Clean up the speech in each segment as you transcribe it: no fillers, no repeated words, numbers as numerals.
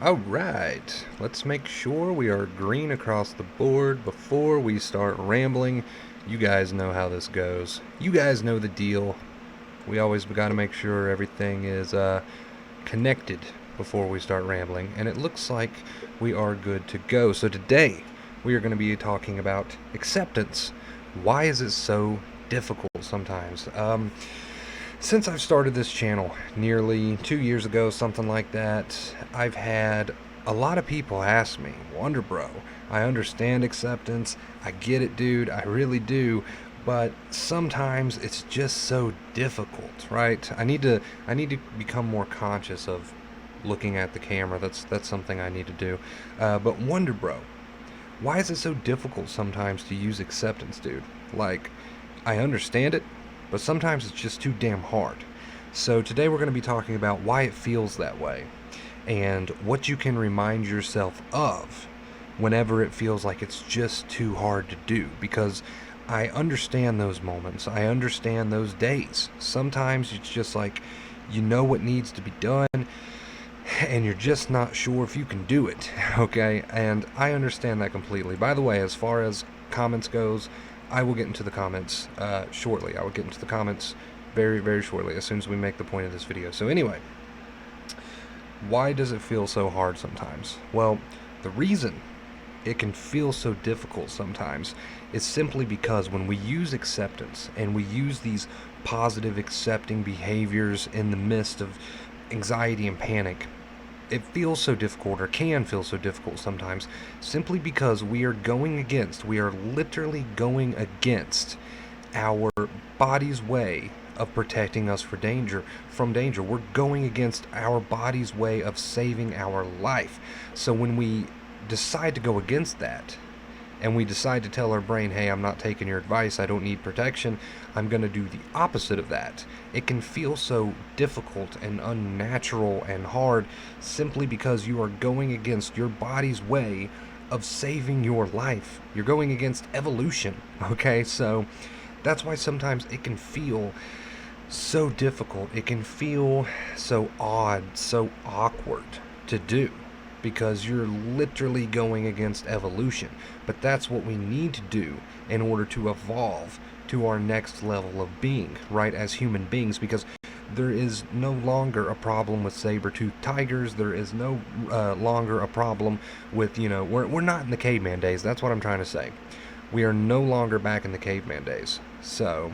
Alright, let's make sure we are green across the board before we start rambling. You guys know how this goes. You guys know the deal. We always got to make sure everything is connected before we start rambling, and it looks like we are good to go. So today we are going to be talking about acceptance. Why is it so difficult sometimes? Since I've started this channel nearly 2 years ago, something like that, I've had a lot of people ask me, Wonder Bro, I understand acceptance, I get it, dude, I really do, but sometimes it's just so difficult, right? I need to become more conscious of looking at the camera. That's something I need to do. But Wonder Bro, why is it so difficult sometimes to use acceptance, dude? Like, I understand it, but sometimes it's just too damn hard. So today we're going to be talking about why it feels that way and what you can remind yourself of whenever it feels like it's just too hard to do, because I understand those moments. I understand those days. Sometimes it's just like you know what needs to be done and you're just not sure if you can do it. Okay, and I understand that completely. By the way, as far as comments goes, I will get into the comments shortly. I will get into the comments very, very shortly, as soon as we make the point of this video. So anyway, why does it feel so hard sometimes? Well, the reason it can feel so difficult sometimes is simply because when we use acceptance and we use these positive accepting behaviors in the midst of anxiety and panic, it feels so difficult, or can feel so difficult sometimes, simply because we are literally going against our body's way of protecting us from danger. We're going against our body's way of saving our life. So when we decide to go against that, and we decide to tell our brain, hey, I'm not taking your advice, I don't need protection, I'm going to do the opposite of that, it can feel so difficult and unnatural and hard simply because you are going against your body's way of saving your life. You're going against evolution, okay? So that's why sometimes it can feel so difficult. It can feel so odd, so awkward to do, because you're literally going against evolution. But that's what we need to do in order to evolve to our next level of being, right, as human beings, because there is no longer a problem with saber-toothed tigers. There is no longer a problem with, we're not in the caveman days. That's what I'm trying to say. We are no longer back in the caveman days. So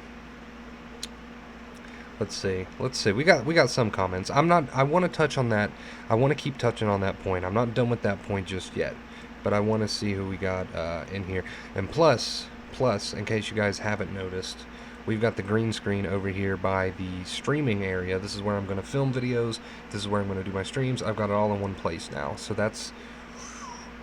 let's see. We got some comments. I want to touch on that. I want to keep touching on that point. I'm not done with that point just yet, but I want to see who we got in here. And plus, in case you guys haven't noticed, we've got the green screen over here by the streaming area. This is where I'm going to film videos. This is where I'm going to do my streams. I've got it all in one place now. So that's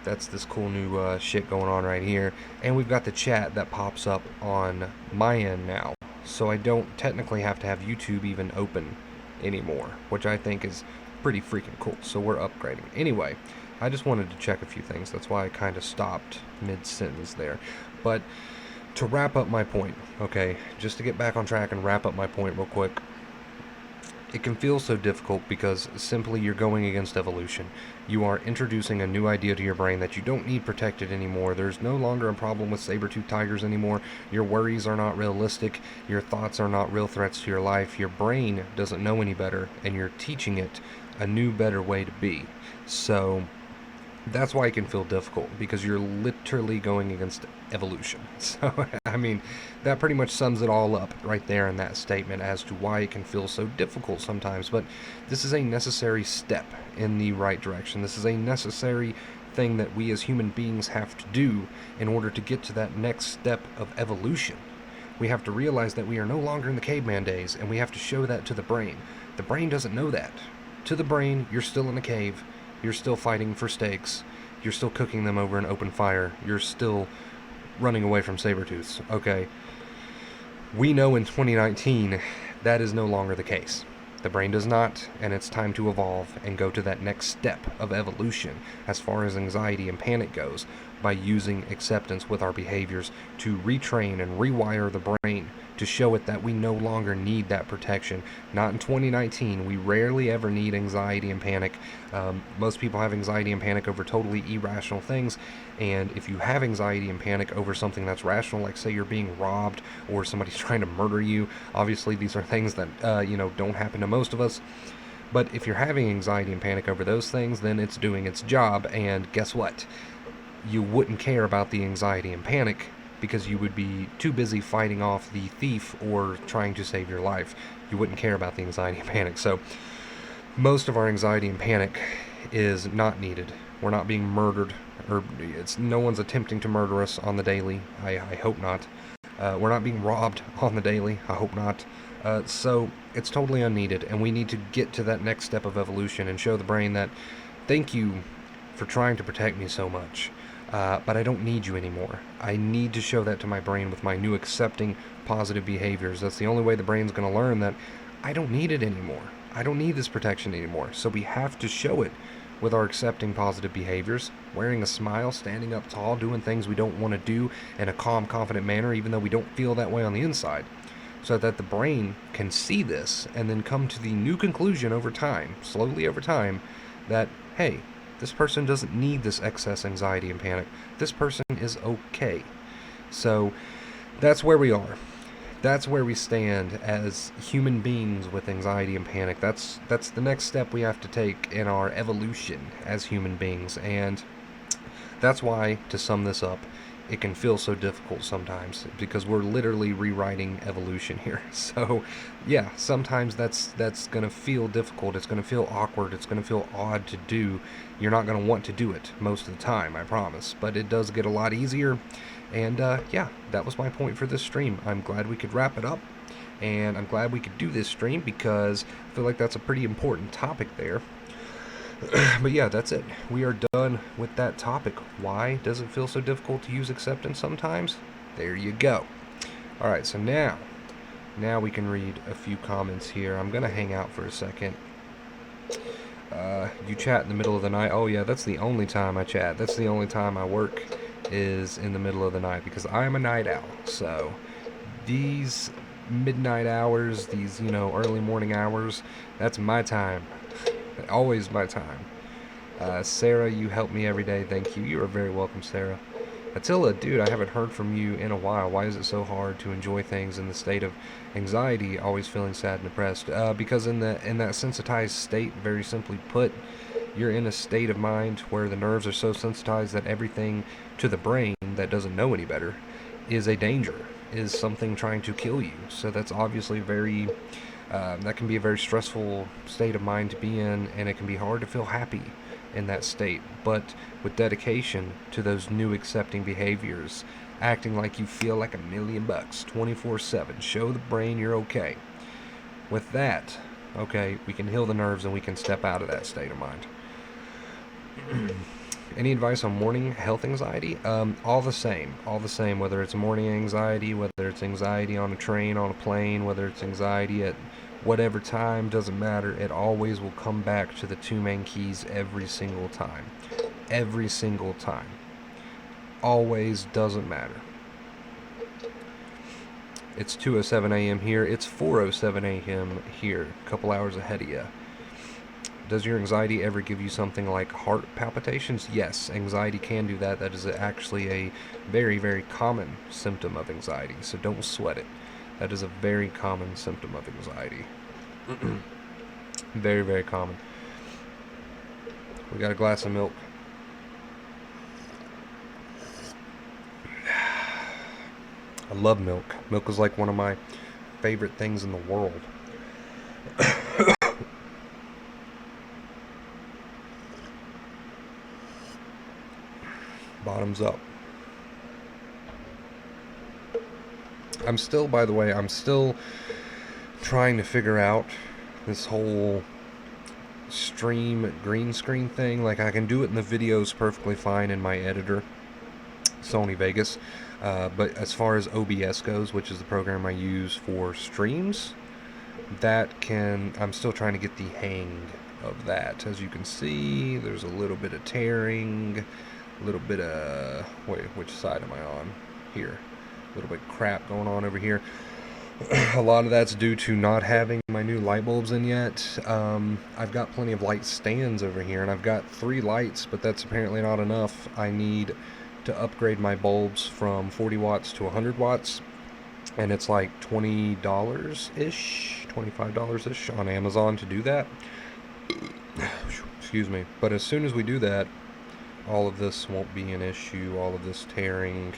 this cool new shit going on right here. And we've got the chat that pops up on my end now. So I don't technically have to have YouTube even open anymore, which I think is pretty freaking cool. So we're upgrading. Anyway, I just wanted to check a few things. That's why I kind of stopped mid-sentence there. But to wrap up my point, okay, just to get back on track and wrap up my point real quick, it can feel so difficult because simply you're going against evolution. You are introducing a new idea to your brain that you don't need protected anymore. There's no longer a problem with saber-toothed tigers anymore. Your worries are not realistic. Your thoughts are not real threats to your life. Your brain doesn't know any better, and you're teaching it a new, better way to be. So that's why it can feel difficult, because you're literally going against evolution. So, I mean, that pretty much sums it all up right there in that statement as to why it can feel so difficult sometimes. But this is a necessary step in the right direction. This is a necessary thing that we as human beings have to do in order to get to that next step of evolution. We have to realize that we are no longer in the caveman days, and we have to show that to the brain. The brain doesn't know that. To the brain, you're still in a cave. You're still fighting for steaks. You're still cooking them over an open fire. You're still running away from saber-tooths, okay? We know in 2019 that is no longer the case. The brain does not, and it's time to evolve and go to that next step of evolution as far as anxiety and panic goes, by using acceptance with our behaviors to retrain and rewire the brain to show it that we no longer need that protection. Not in 2019. We rarely ever need anxiety and panic. Most people have anxiety and panic over totally irrational things, and if you have anxiety and panic over something that's rational, like say you're being robbed or somebody's trying to murder you, obviously these are things that don't happen to most of us. But if you're having anxiety and panic over those things, then it's doing its job, and guess what? You wouldn't care about the anxiety and panic because you would be too busy fighting off the thief or trying to save your life. You wouldn't care about the anxiety and panic. So most of our anxiety and panic is not needed. We're not being murdered, or no one's attempting to murder us on the daily. I hope not. We're not being robbed on the daily. I hope not. So it's totally unneeded, and we need to get to that next step of evolution and show the brain that, thank you for trying to protect me so much, but I don't need you anymore. I need to show that to my brain with my new accepting positive behaviors. That's the only way the brain's going to learn that I don't need it anymore. I don't need this protection anymore. So we have to show it with our accepting positive behaviors, wearing a smile, standing up tall, doing things we don't want to do in a calm, confident manner, even though we don't feel that way on the inside, so that the brain can see this and then come to the new conclusion over time, slowly over time, that, hey, this person doesn't need this excess anxiety and panic. This person is okay. So that's where we are. That's where we stand as human beings with anxiety and panic. That's the next step we have to take in our evolution as human beings. And that's why, to sum this up, it can feel so difficult sometimes, because we're literally rewriting evolution here. So yeah, sometimes that's going to feel difficult. It's going to feel awkward. It's going to feel odd to do. You're not going to want to do it most of the time, I promise. But it does get a lot easier. And yeah, that was my point for this stream. I'm glad we could wrap it up, and I'm glad we could do this stream because I feel like that's a pretty important topic there. But yeah, that's it. We are done with that topic. Why does it feel so difficult to use acceptance sometimes? There you go. Alright, so now we can read a few comments here. I'm going to hang out for a second. You chat in the middle of the night. Oh yeah, that's the only time I chat. That's the only time I work, is in the middle of the night, because I'm a night owl. So these midnight hours, these, early morning hours, that's my time. Always my time. Sarah, you help me every day. Thank you. You are very welcome, Sarah. Attila, dude, I haven't heard from you in a while. Why is it so hard to enjoy things in the state of anxiety, always feeling sad and depressed? Because in that sensitized state, very simply put, you're in a state of mind where the nerves are so sensitized that everything to the brain that doesn't know any better is a danger, is something trying to kill you. So that's obviously that can be a very stressful state of mind to be in, and it can be hard to feel happy in that state. But with dedication to those new accepting behaviors, acting like you feel like $1,000,000 24/7, show the brain you're okay. With that, okay, we can heal the nerves and we can step out of that state of mind. Any advice on morning health anxiety? All the same, whether it's morning anxiety, whether it's anxiety on a train, on a plane, whether it's anxiety at whatever time, doesn't matter. It always will come back to the two main keys every single time. Every single time. Always, doesn't matter. It's 2:07 a.m. here. It's 4:07 a.m. here. A couple hours ahead of you. Does your anxiety ever give you something like heart palpitations? Yes, anxiety can do that. That is actually a very, very common symptom of anxiety, so don't sweat it. That is a very common symptom of anxiety. Very, very common. We got a glass of milk. I love milk. Milk is like one of my favorite things in the world. Bottoms up. By the way, I'm still trying to figure out this whole stream green screen thing. Like, I can do it in the videos perfectly fine in my editor, Sony Vegas, but as far as OBS goes, which is the program I use for streams, I'm still trying to get the hang of that. As you can see, there's a little bit of tearing, a little bit of, wait, which side am I on? Here. A little bit of crap going on over here. A lot of that's due to not having my new light bulbs in yet. I've got plenty of light stands over here, and I've got 3 lights, but that's apparently not enough. I need to upgrade my bulbs from 40 watts to 100 watts, and it's like $20-ish, $25-ish on Amazon to do that. Excuse me. But as soon as we do that, all of this won't be an issue, all of this tearing,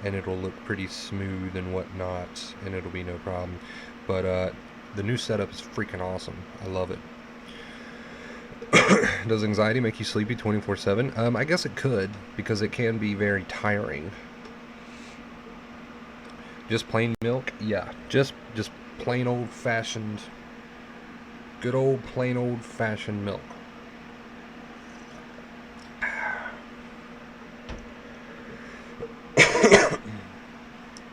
and it'll look pretty smooth and whatnot, and it'll be no problem. But the new setup is freaking awesome. I love it. Does anxiety make you sleepy 24/7? I guess it could, because it can be very tiring. Just plain milk? Yeah. Just plain old-fashioned, good old plain old-fashioned milk.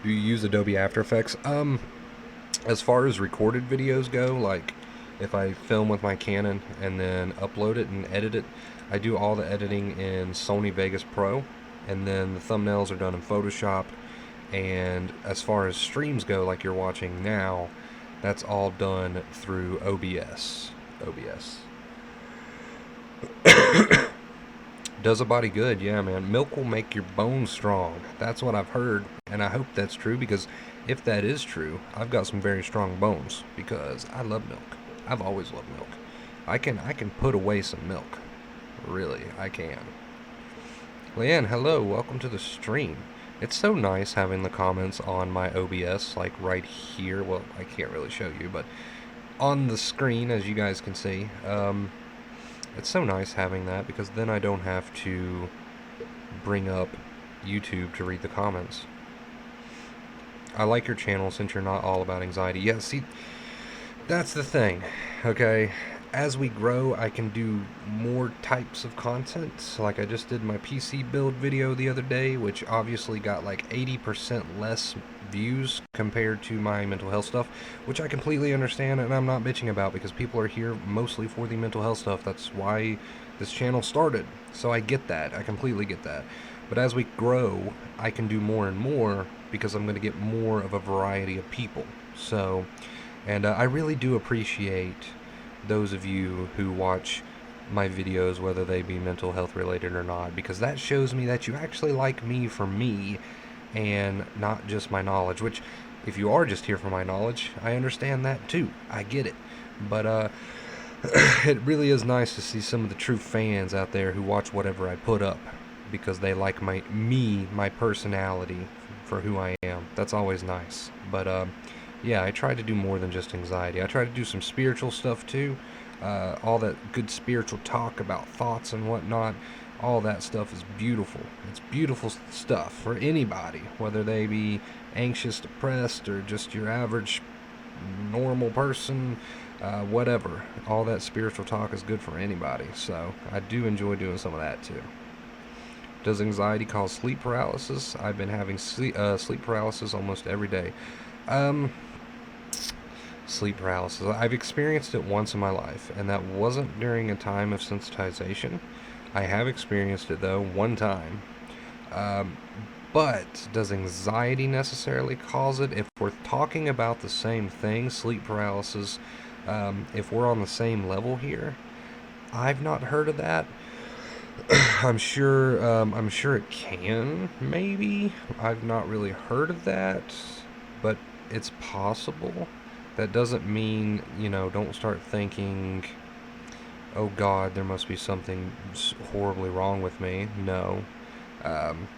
Do you use Adobe After Effects? As far as recorded videos go, like if I film with my Canon and then upload it and edit it, I do all the editing in Sony Vegas Pro, and then the thumbnails are done in Photoshop. And as far as streams go, like you're watching now, that's all done through OBS. Does a body good, yeah, man. Milk will make your bones strong. That's what I've heard, and I hope that's true, because if that is true, I've got some very strong bones, because I love milk. I've always loved milk. I can put away some milk. Really, I can. Leanne, hello, welcome to the stream. It's so nice having the comments on my OBS, like right here. Well, I can't really show you, but on the screen, as you guys can see. It's so nice having that, because then I don't have to bring up YouTube to read the comments. I like your channel since you're not all about anxiety. Yeah, see, that's the thing, okay? As we grow, I can do more types of content. Like I just did my PC build video the other day, which obviously got like 80% less views compared to my mental health stuff, which I completely understand, and I'm not bitching about, because people are here mostly for the mental health stuff. That's why this channel started. So I get that. I completely get that. But as we grow, I can do more and more, because I'm going to get more of a variety of people. So, and I really do appreciate those of you who watch my videos, whether they be mental health related or not, because that shows me that you actually like me for me and not just my knowledge. Which, if you are just here for my knowledge, I understand that too. I get it. But it really is nice to see some of the true fans out there who watch whatever I put up, because they like my personality for who I am. That's always nice. But yeah, I try to do more than just anxiety. I try to do some spiritual stuff too. All that good spiritual talk about thoughts and whatnot. All that stuff is beautiful. It's beautiful stuff for anybody, whether they be anxious, depressed, or just your average normal person, whatever. All that spiritual talk is good for anybody. So I do enjoy doing some of that too. Does anxiety cause sleep paralysis? I've been having sleep paralysis almost every day. Sleep paralysis. I've experienced it once in my life, and that wasn't during a time of sensitization. I have experienced it, though, one time. But does anxiety necessarily cause it? If we're talking about the same thing, sleep paralysis, if we're on the same level here, I've not heard of that. I'm sure it can, maybe. I've not really heard of that, but it's possible. That doesn't mean, don't start thinking, oh God, there must be something horribly wrong with me. No.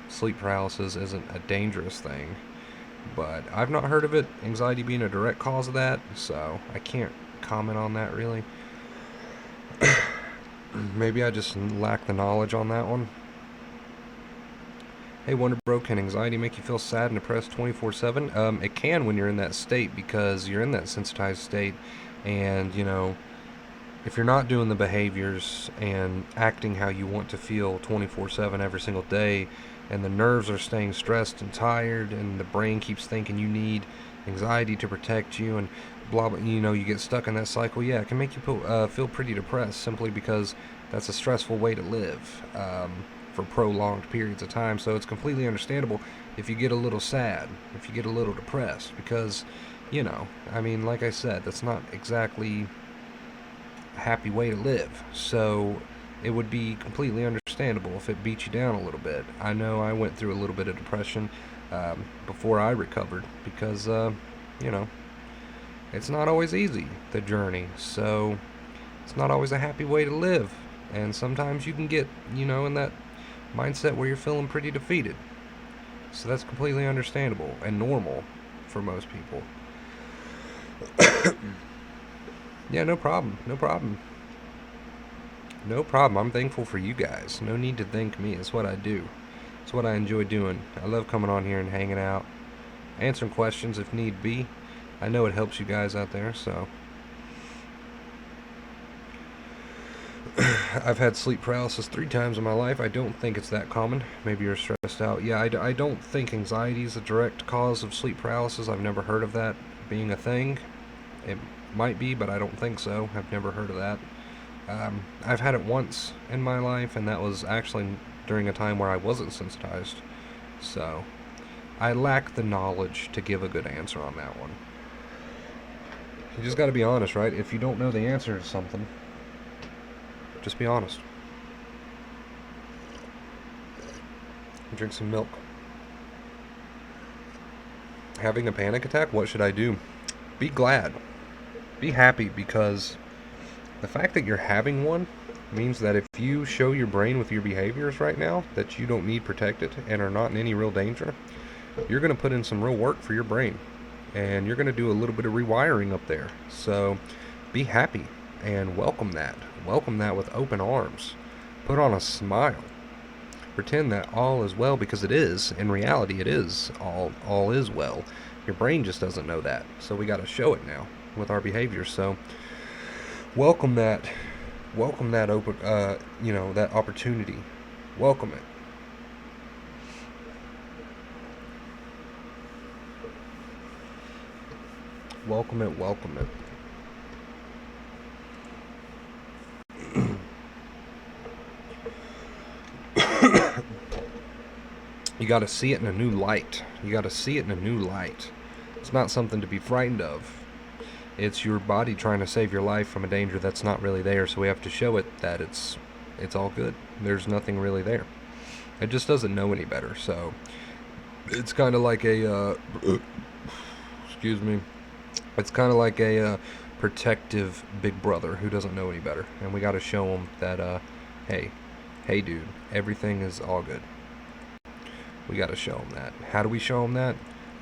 Sleep paralysis isn't a dangerous thing, but I've not heard of it, anxiety being a direct cause of that, so I can't comment on that really. Maybe I just lack the knowledge on that one. Hey, Wonder Bro, can anxiety make you feel sad and depressed 24/7? It can when you're in that state, because you're in that sensitized state, and, if you're not doing the behaviors and acting how you want to feel 24/7 every single day, and the nerves are staying stressed and tired, and the brain keeps thinking you need anxiety to protect you, and blah blah, you get stuck in that cycle, yeah, it can make you feel pretty depressed, simply because that's a stressful way to live. For prolonged periods of time, so it's completely understandable if you get a little sad, if you get a little depressed, because you know, I mean, like I said, that's not exactly a happy way to live. So it would be completely understandable if it beat you down a little bit. I know I went through a little bit of depression before I recovered because, you know, it's not always easy, the journey. So it's not always a happy way to live. And sometimes you can get, you know, in that mindset where you're feeling pretty defeated. So that's completely understandable and normal for most people. Yeah, no problem. No problem. No problem. I'm thankful for you guys. No need to thank me. It's what I do. It's what I enjoy doing. I love coming on here and hanging out, answering questions if need be. I know it helps you guys out there, so. I've had sleep paralysis 3 times in my life. I don't think it's that common. Maybe you're stressed out. Yeah, I don't think anxiety is a direct cause of sleep paralysis. I've never heard of that being a thing. It might be, but I don't think so. I've never heard of that. I've had it once in my life, and that was actually during a time where I wasn't sensitized. So, I lack the knowledge to give a good answer on that one. You just gotta be honest, right? If you don't know the answer to something, just be honest. Drink some milk. Having a panic attack? What should I do? Be glad. Be happy, because the fact that you're having one means that if you show your brain with your behaviors right now that you don't need protected and are not in any real danger, you're going to put in some real work for your brain. And you're going to do a little bit of rewiring up there. So be happy and welcome that. Welcome that with open arms. Put on a smile. Pretend that all is well, because it is. In reality, it is. All is well. Your brain just doesn't know that. So we got to show it now with our behaviors. So welcome that. Welcome that open, you know, that opportunity. Welcome it. Welcome it. Welcome it. You got to see it in a new light. You got to see it in a new light. It's not something to be frightened of. It's your body trying to save your life from a danger that's not really there. So we have to show it that it's all good. There's nothing really there. It just doesn't know any better. So it's kind of like a excuse me. It's kind of like a protective big brother who doesn't know any better, and we got to show him that hey dude, everything is all good. We got to show them that. How do we show them that?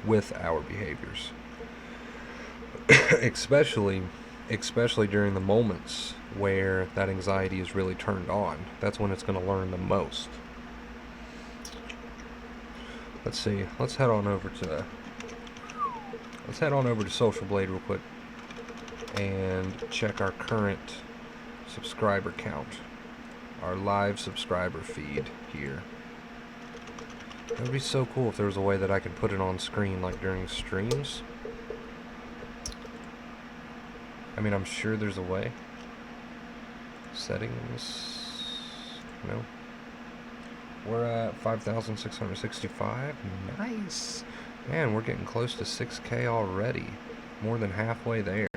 With our behaviors. especially during the moments where that anxiety is really turned on. That's when it's going to learn the most. Let's see. Let's head on over to Social Blade real quick and check our current subscriber count. Our live subscriber feed here. It would be so cool if there was a way that I could put it on screen like during streams. I mean, I'm sure there's a way. Settings. No. We're at 5,665. Nice. Man, we're getting close to 6K already. More than halfway there.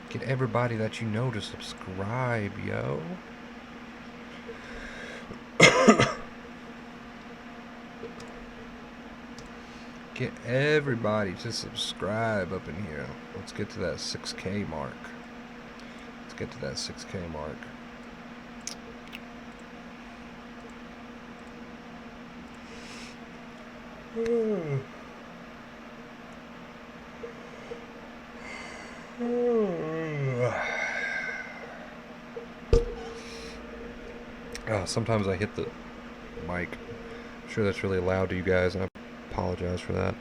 Get everybody that you know to subscribe, yo. Get everybody to subscribe up in here. Let's get to that 6K mark. Let's get to that 6K mark. Sometimes I hit the mic. I'm sure that's really loud to you guys, and I apologize for that.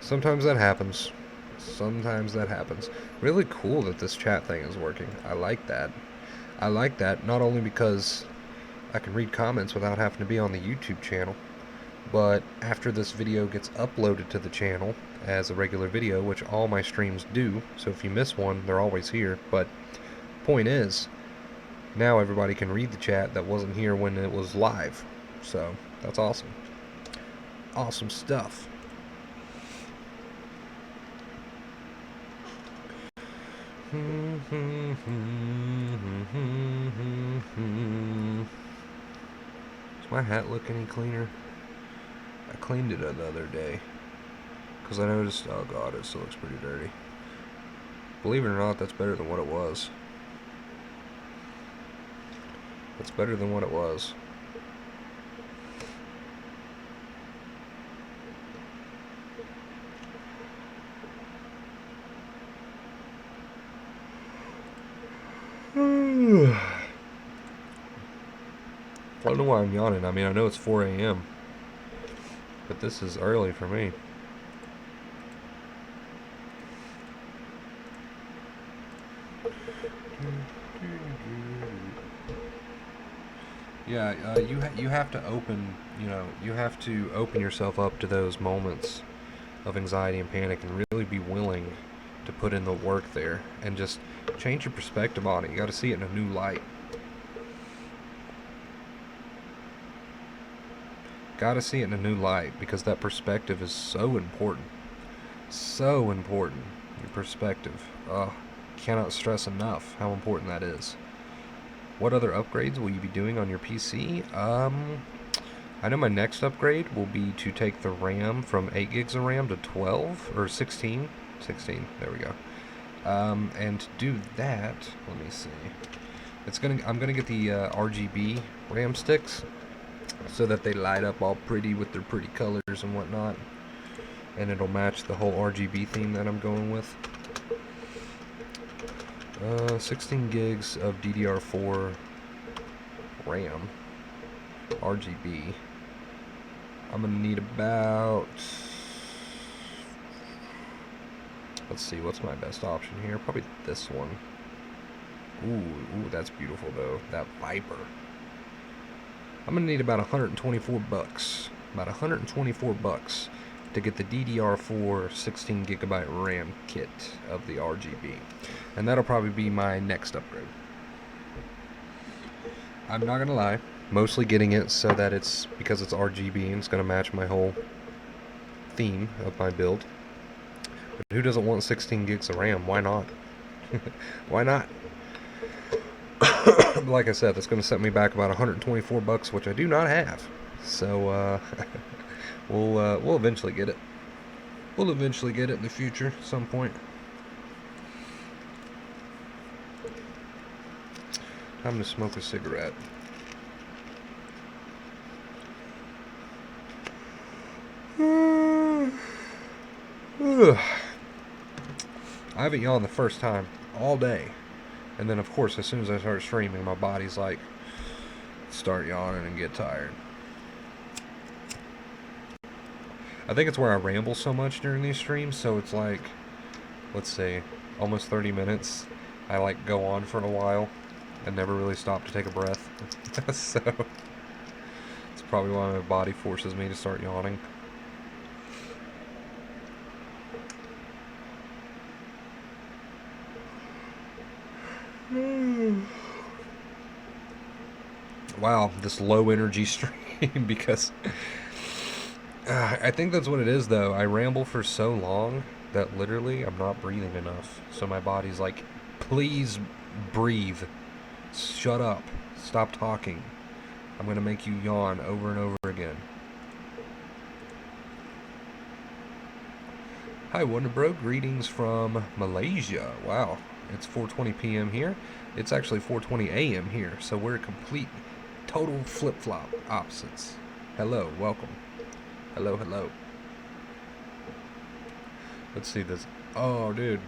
Sometimes that happens. Really cool that this chat thing is working. I like that. Not only because I can read comments without having to be on the YouTube channel, but after this video gets uploaded to the channel as a regular video, which all my streams do, so if you miss one, they're always here. But point is, now everybody can read the chat that wasn't here when it was live. So that's awesome. Awesome stuff. Does my hat look any cleaner? I cleaned it the other day because I noticed, oh god, it still looks pretty dirty. Believe it or not, that's better than what it was. That's better than what it was. I don't know why I'm yawning. I mean, I know it's 4 a.m., but this is early for me. Yeah, you have to open, you have to open yourself up to those moments of anxiety and panic and really be willing to put in the work there and just change your perspective on it. You got to see it in a new light. Got to see it in a new light because that perspective is so important. So important. Your perspective. Cannot stress enough how important that is. What other upgrades will you be doing on your PC? I know my next upgrade will be to take the RAM from 8 gigs of RAM to 12 or 16. 16. There we go. And to do that, let me see. I'm gonna get the RGB RAM sticks so that they light up all pretty with their pretty colors and whatnot, and it'll match the whole RGB theme that I'm going with. 16 gigs of DDR4 RAM RGB. I'm gonna need about, let's see, what's my best option here? Probably this one. Ooh, that's beautiful though. That Viper. I'm gonna need about 124 bucks. About 124 bucks to get the DDR4 16 gigabyte RAM kit of the RGB. And that'll probably be my next upgrade. I'm not gonna lie, mostly getting it so that it's, because it's RGB and it's gonna match my whole theme of my build. But who doesn't want 16 gigs of RAM? Why not? Why not? Like I said, that's going to set me back about 124 bucks, which I do not have. So we'll eventually get it. We'll eventually get it in the future, at some point. Time to smoke a cigarette. I haven't yawned the first time all day. And then, of course, as soon as I start streaming, my body's like, start yawning and get tired. I think it's where I ramble so much during these streams, so it's like, let's say, almost 30 minutes. I like go on for a while and never really stop to take a breath. So, it's probably why my body forces me to start yawning. Wow, this low energy stream because I think that's what it is though. I ramble for so long that literally I'm not breathing enough. So my body's like, please breathe. Shut up. Stop talking. I'm going to make you yawn over and over again. Hi Wonder Bro, greetings from Malaysia. Wow, it's 4:20 p.m. here. It's actually 4:20 a.m. here, so we're complete, total flip-flop opposites. Hello, welcome. Hello, hello. Let's see this. Oh, dude.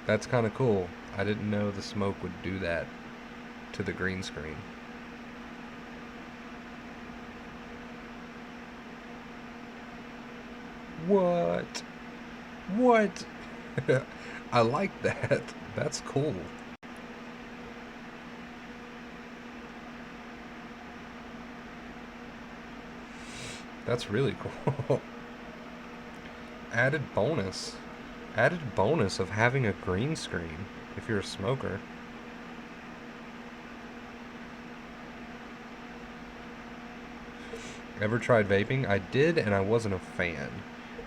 That's kind of cool. I didn't know the smoke would do that to the green screen. What? What? I like that. That's cool. That's really cool. Added bonus. Added bonus of having a green screen if you're a smoker. Ever tried vaping? I did, and I wasn't a fan.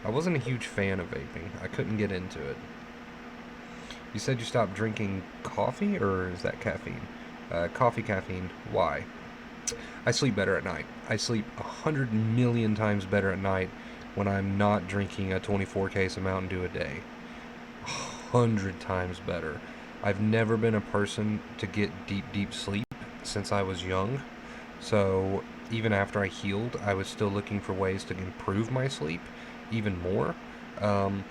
I wasn't a huge fan of vaping. I couldn't get into it. You said you stopped drinking coffee, or is that caffeine? Coffee, caffeine. Why? I sleep better at night. I sleep 100 million times better at night when I'm not drinking a 24 case of Mountain Dew a day. 100 times better. I've never been a person to get deep, deep sleep since I was young. So even after I healed, I was still looking for ways to improve my sleep even more. Um,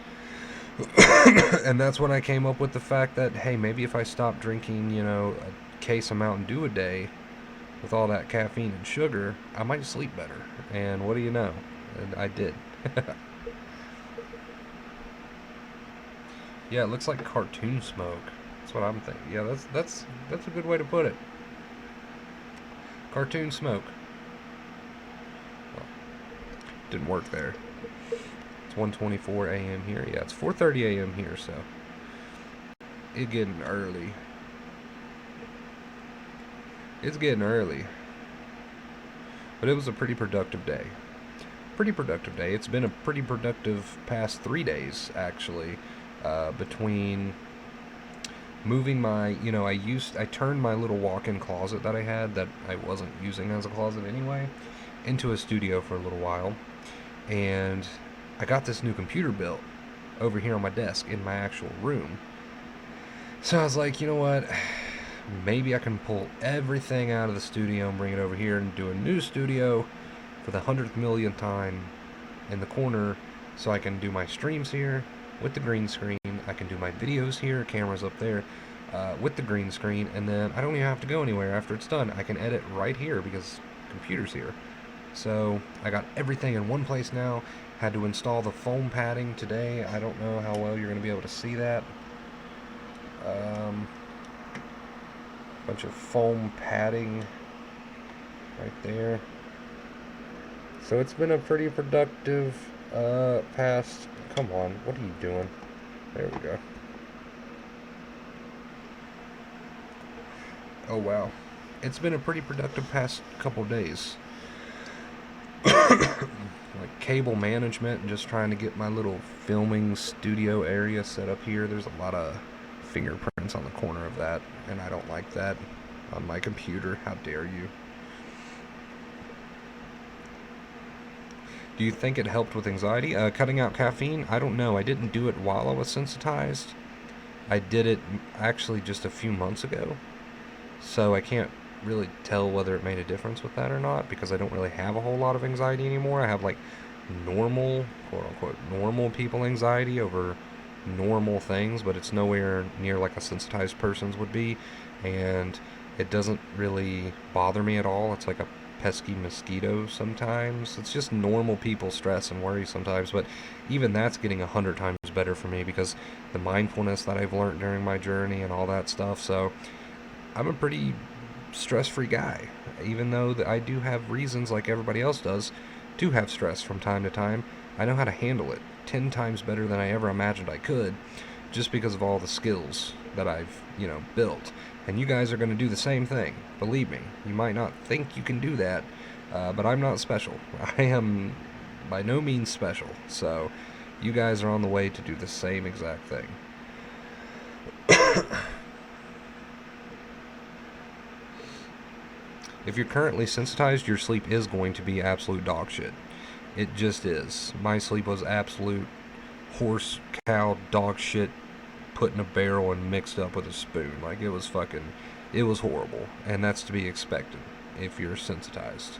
and that's when I came up with the fact that, hey, maybe if I stop drinking, a case of Mountain Dew a day with all that caffeine and sugar, I might sleep better. And what do you know? I did. Yeah, it looks like cartoon smoke. That's what I'm thinking. Yeah, that's a good way to put it. Cartoon smoke. Well, didn't work there. It's 1:24 a.m. here. Yeah, it's 4:30 a.m. here, so it's getting early. It's getting early. But it was a pretty productive day. Pretty productive day. It's been a pretty productive past 3 days, actually, between moving my, I turned my little walk-in closet that I had that I wasn't using as a closet anyway into a studio for a little while, and I got this new computer built over here on my desk in my actual room. So I was like, you know what? Maybe I can pull everything out of the studio and bring it over here and do a new studio for the 100th millionth time in the corner, so I can do my streams here with the green screen. I can do my videos here, cameras up there, with the green screen, and then I don't even have to go anywhere after it's done. I can edit right here because the computer's here. So I got everything in one place now. Had to install the foam padding today. I don't know how well you're going to be able to see that. Bunch of foam padding right there. So it's been a pretty productive past. Come on, what are you doing? There we go. Oh wow, it's been a pretty productive past couple days. Like cable management and just trying to get my little filming studio area set up here. There's a lot of fingerprints on the corner of that, and I don't like that on my computer. How dare you? Do you think it helped with anxiety? Cutting out caffeine? I don't know. I didn't do it while I was sensitized. I did it actually just a few months ago. So I can't really tell whether it made a difference with that or not because I don't really have a whole lot of anxiety anymore. I have like normal, quote unquote, normal people anxiety over normal things, but it's nowhere near like a sensitized person's would be. And it doesn't really bother me at all. It's like a pesky mosquito sometimes. It's just normal people stress and worry sometimes, but even that's getting 100 times better for me because the mindfulness that I've learned during my journey and all that stuff. So I'm a pretty stress-free guy, even though I do have reasons like everybody else does to have stress from time to time. I know how to handle it 10 times better than I ever imagined I could just because of all the skills that I've, built. And you guys are going to do the same thing. Believe me. You might not think you can do that, but I'm not special. I am by no means special. So you guys are on the way to do the same exact thing. If you're currently sensitized, your sleep is going to be absolute dog shit. It just is. My sleep was absolute horse, cow, dog shit put in a barrel and mixed up with a spoon. Like, it was horrible. And that's to be expected if you're sensitized.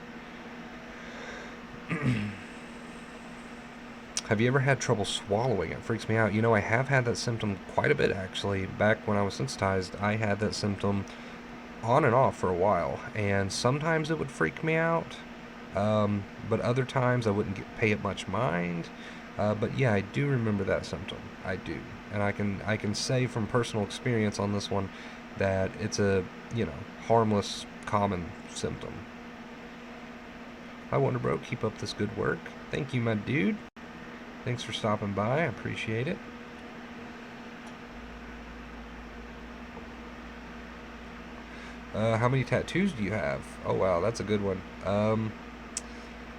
Have you ever had trouble swallowing? It freaks me out. I have had that symptom quite a bit, actually. Back when I was sensitized, I had that symptom on and off for a while, and sometimes it would freak me out, but other times I wouldn't pay it much mind. But yeah, I do remember that symptom. I do, and I can say from personal experience on this one that it's a harmless, common symptom. Hi Wonder Bro, keep up this good work. Thank you, my dude. Thanks for stopping by. I appreciate it. How many tattoos do you have? Oh wow, that's a good one.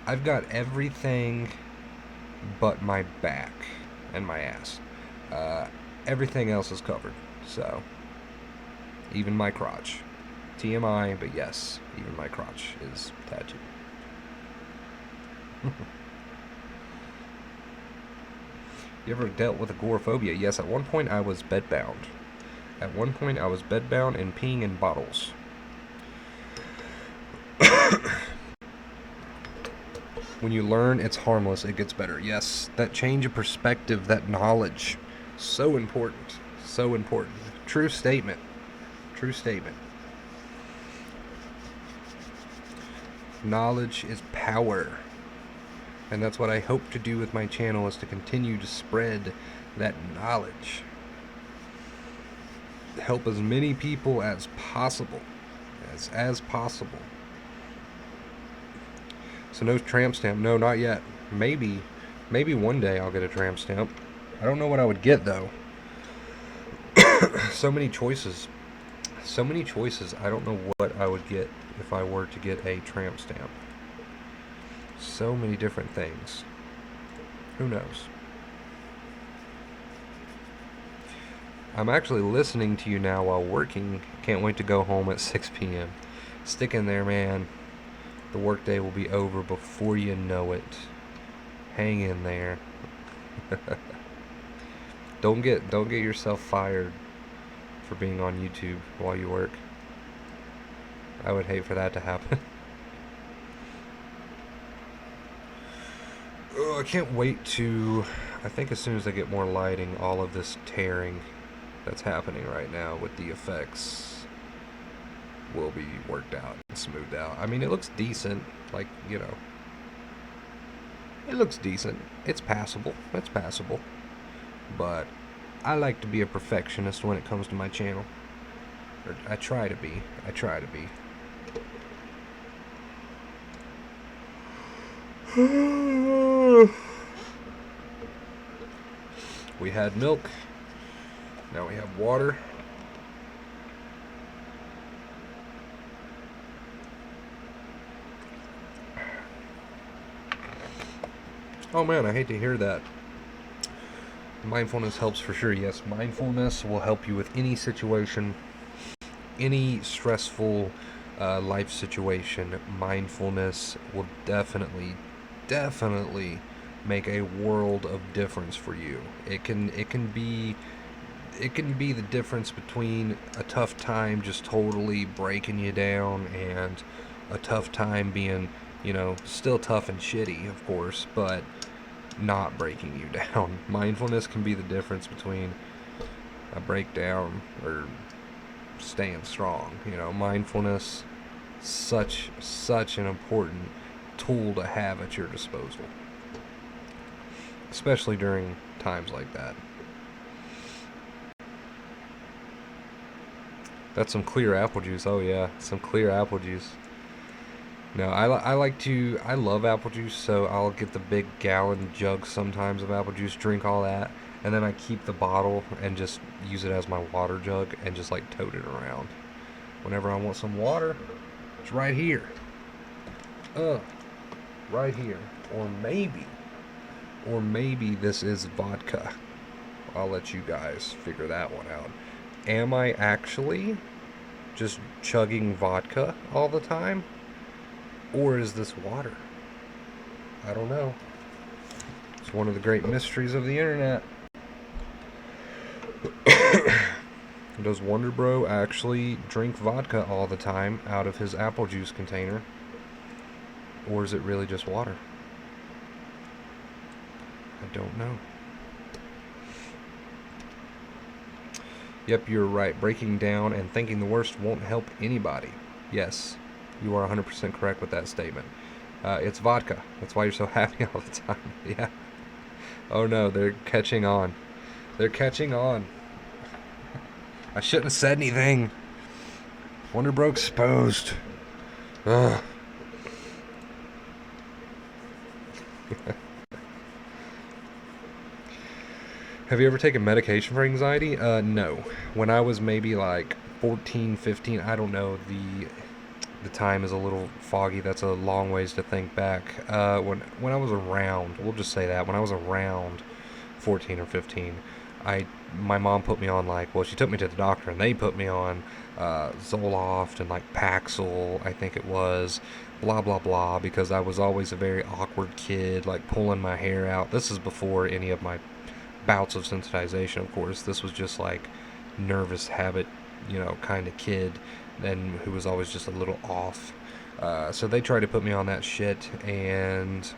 I've got everything but my back and my ass. Everything else is covered. So, even my crotch. TMI, but yes, even my crotch is tattooed. You ever dealt with agoraphobia? Yes, at one point I was bedbound. At one point I was bedbound and peeing in bottles. When you learn it's harmless, it gets better. Yes, that change of perspective, that knowledge, so important. So important. True statement. True statement. Knowledge is power. And that's what I hope to do with my channel, is to continue to spread that knowledge. Help as many people as possible. As possible. So no tramp stamp. No, not yet. Maybe one day I'll get a tramp stamp. I don't know what I would get, though. So many choices. So many choices. I don't know what I would get if I were to get a tramp stamp. So many different things. Who knows? I'm actually listening to you now while working. Can't wait to go home at 6 p.m. Stick in there, man. The workday will be over before you know it. Hang in there. Don't get yourself fired for being on YouTube while you work. I would hate for that to happen. Oh, I can't wait to... I think as soon as I get more lighting, all of this tearing that's happening right now with the effects will be worked out and smoothed out. I mean, it looks decent. Like, you know, it looks decent. It's passable. It's passable. But I like to be a perfectionist when it comes to my channel. Or I try to be. I try to be. We had milk. Now we have water. Oh man, I hate to hear that. Mindfulness helps for sure. Yes, mindfulness will help you with any situation, any stressful life situation. Mindfulness will definitely make a world of difference for you. It can be the difference between a tough time just totally breaking you down and a tough time being, you know, still tough and shitty, of course, but not breaking you down. Mindfulness can be the difference between a breakdown or staying strong. You know, mindfulness, such an important tool to have at your disposal, especially during times like that. That's some clear apple juice. Oh yeah, some clear apple juice. No, I love apple juice, so I'll get the big gallon jug sometimes of apple juice, drink all that, and then I keep the bottle and just use it as my water jug and just like tote it around. Whenever I want some water, it's right here. Right here. Or maybe this is vodka. I'll let you guys figure that one out. Am I actually just chugging vodka all the time? Or is this water? I don't know. It's one of the great mysteries of the internet. Does Wonder Bro actually drink vodka all the time out of his apple juice container? Or is it really just water? I don't know. Yep, you're right. Breaking down and thinking the worst won't help anybody. Yes, you are 100% correct with that statement. It's vodka. That's why you're so happy all the time. Yeah. Oh no, they're catching on. They're catching on. I shouldn't have said anything. Wonder Bro exposed. Ugh. Have you ever taken medication for anxiety? No. When I was maybe like 14, 15, I don't know, the time is a little foggy. That's a long ways to think back. When I was around, we'll just say that, when I was around 14 or 15, My mom put me on, like, well, she took me to the doctor and they put me on Zoloft and like Paxil, I think it was, blah blah blah, because I was always a very awkward kid, like pulling my hair out. This is before any of my bouts of sensitization, of course. This was just like nervous habit, kind of kid, and who was always just a little off. So they tried to put me on that shit, and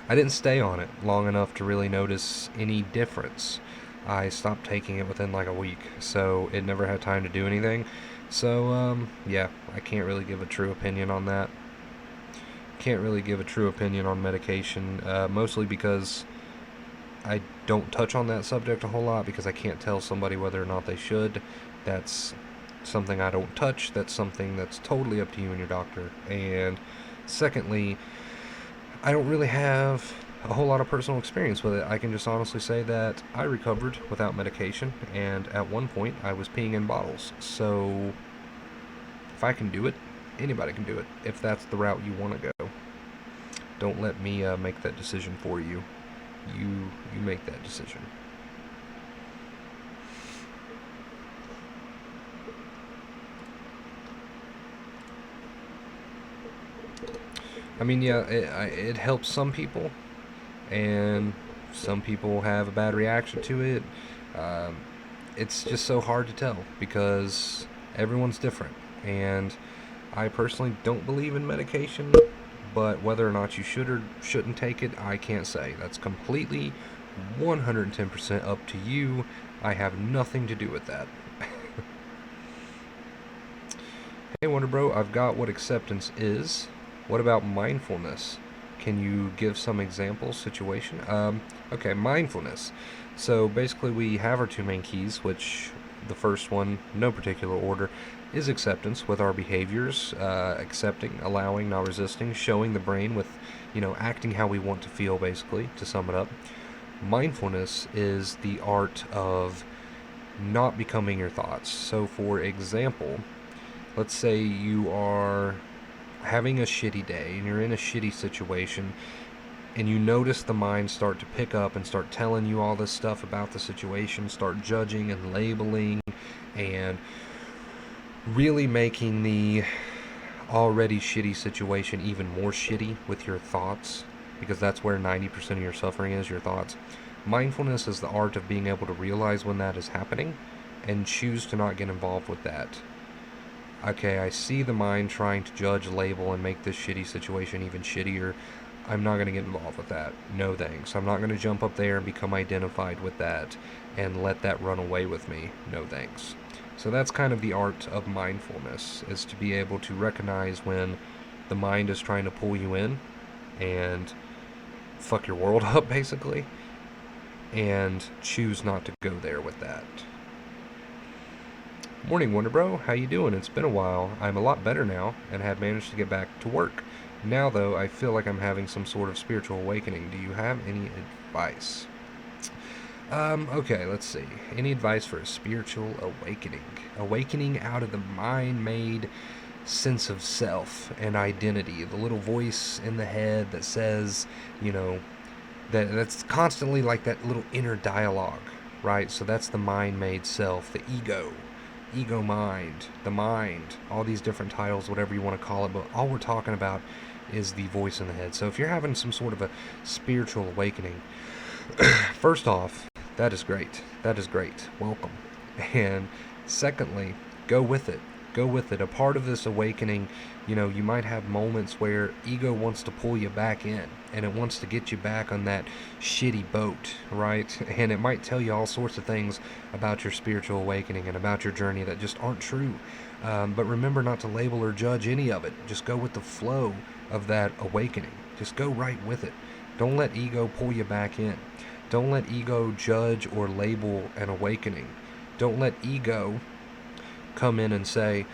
I didn't stay on it long enough to really notice any difference. I stopped taking it within like a week, so it never had time to do anything. So, yeah, I can't really give a true opinion on that. Can't really give a true opinion on medication, mostly because I don't touch on that subject a whole lot, because I can't tell somebody whether or not they should. That's something I don't touch. That's something that's totally up to you and your doctor. And secondly, I don't really have a whole lot of personal experience with it. I can just honestly say that I recovered without medication, and at one point I was peeing in bottles. So if I can do it, anybody can do it, if that's the route you want to go. Don't let me make that decision for you. You make that decision. I mean, yeah, it helps some people, and some people have a bad reaction to it. Um, it's just so hard to tell because everyone's different. And I personally don't believe in medication, but whether or not you should or shouldn't take it, I can't say. That's completely 110% up to you. I have nothing to do with that. Hey, Wonder Bro, I've got what acceptance is. What about mindfulness? Can you give some examples, situation? Okay, mindfulness. So basically, we have our two main keys, which the first one, no particular order, is acceptance with our behaviors, accepting, allowing, not resisting, showing the brain with, acting how we want to feel, basically, to sum it up. Mindfulness is the art of not becoming your thoughts. So, for example, let's say you are having a shitty day and you're in a shitty situation, and you notice the mind start to pick up and start telling you all this stuff about the situation, start judging and labeling and really making the already shitty situation even more shitty with your thoughts, because that's where 90% of your suffering is, your thoughts. Mindfulness is the art of being able to realize when that is happening and choose to not get involved with that. Okay, I see the mind trying to judge, label, and make this shitty situation even shittier. I'm not going to get involved with that. No thanks. I'm not going to jump up there and become identified with that and let that run away with me. No thanks. So that's kind of the art of mindfulness, is to be able to recognize when the mind is trying to pull you in and fuck your world up, basically, and choose not to go there with that. Morning, Wonder Bro. How you doing? It's been a while. I'm a lot better now and have managed to get back to work. Now, though, I feel like I'm having some sort of spiritual awakening. Do you have any advice? Okay, let's see. Any advice for a spiritual awakening? Awakening out of the mind-made sense of self and identity. The little voice in the head that says, that's constantly like that little inner dialogue, right? So that's the mind-made self, the ego mind, the mind, all these different titles, whatever you want to call it, but all we're talking about is the voice in the head. So if you're having some sort of a spiritual awakening, first off, that is great. That is great. Welcome. And secondly, go with it. Go with it. A part of this awakening, you might have moments where ego wants to pull you back in, and it wants to get you back on that shitty boat, right? And it might tell you all sorts of things about your spiritual awakening and about your journey that just aren't true. But remember not to label or judge any of it. Just go with the flow of that awakening. Just go right with it. Don't let ego pull you back in. Don't let ego judge or label an awakening. Don't let ego come in and say,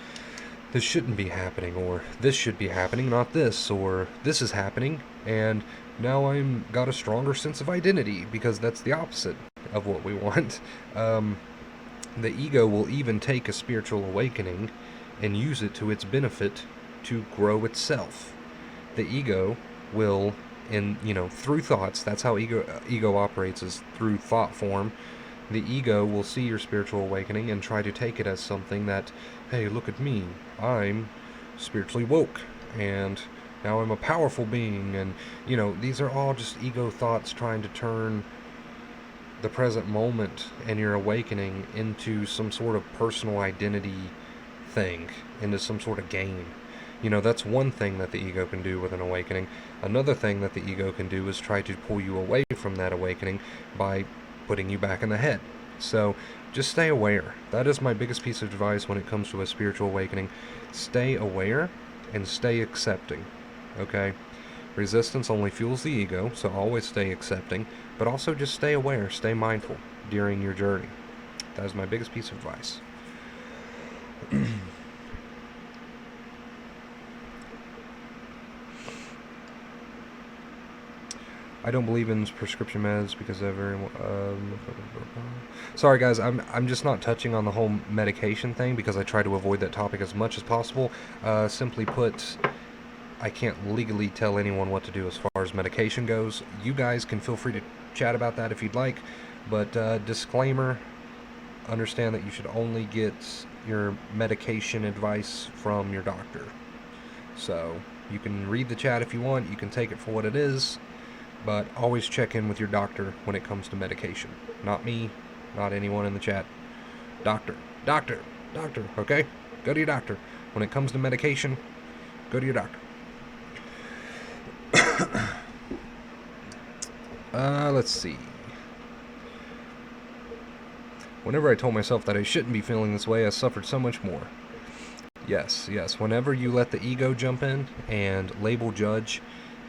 this shouldn't be happening, or this should be happening, not this, or this is happening, and now I'm got a stronger sense of identity, because that's the opposite of what we want. The ego will even take a spiritual awakening and use it to its benefit to grow itself. The ego will, through thoughts, that's how ego operates, is through thought form. the ego will see your spiritual awakening and try to take it as something that, hey, look at me, I'm spiritually woke, and now I'm a powerful being, and, these are all just ego thoughts trying to turn the present moment and your awakening into some sort of personal identity thing, into some sort of game. That's one thing that the ego can do with an awakening. Another thing that the ego can do is try to pull you away from that awakening by putting you back in the head. So just stay aware. That is my biggest piece of advice when it comes to a spiritual awakening. Stay aware and stay accepting. Okay? Resistance only fuels the ego, so always stay accepting, but also just stay aware, stay mindful during your journey. That is my biggest piece of advice. I don't believe in prescription meds because everyone. Sorry, guys. I'm just not touching on the whole medication thing because I try to avoid that topic as much as possible. Simply put, I can't legally tell anyone what to do as far as medication goes. You guys can feel free to chat about that if you'd like, but disclaimer: understand that you should only get your medication advice from your doctor. So you can read the chat if you want. You can take it for what it is. But always check in with your doctor when it comes to medication. Not me, not anyone in the chat. Doctor, okay? Go to your doctor. When it comes to medication, go to your doctor. Let's see. Whenever I told myself that I shouldn't be feeling this way, I suffered so much more. Yes. Whenever you let the ego jump in and label, judge,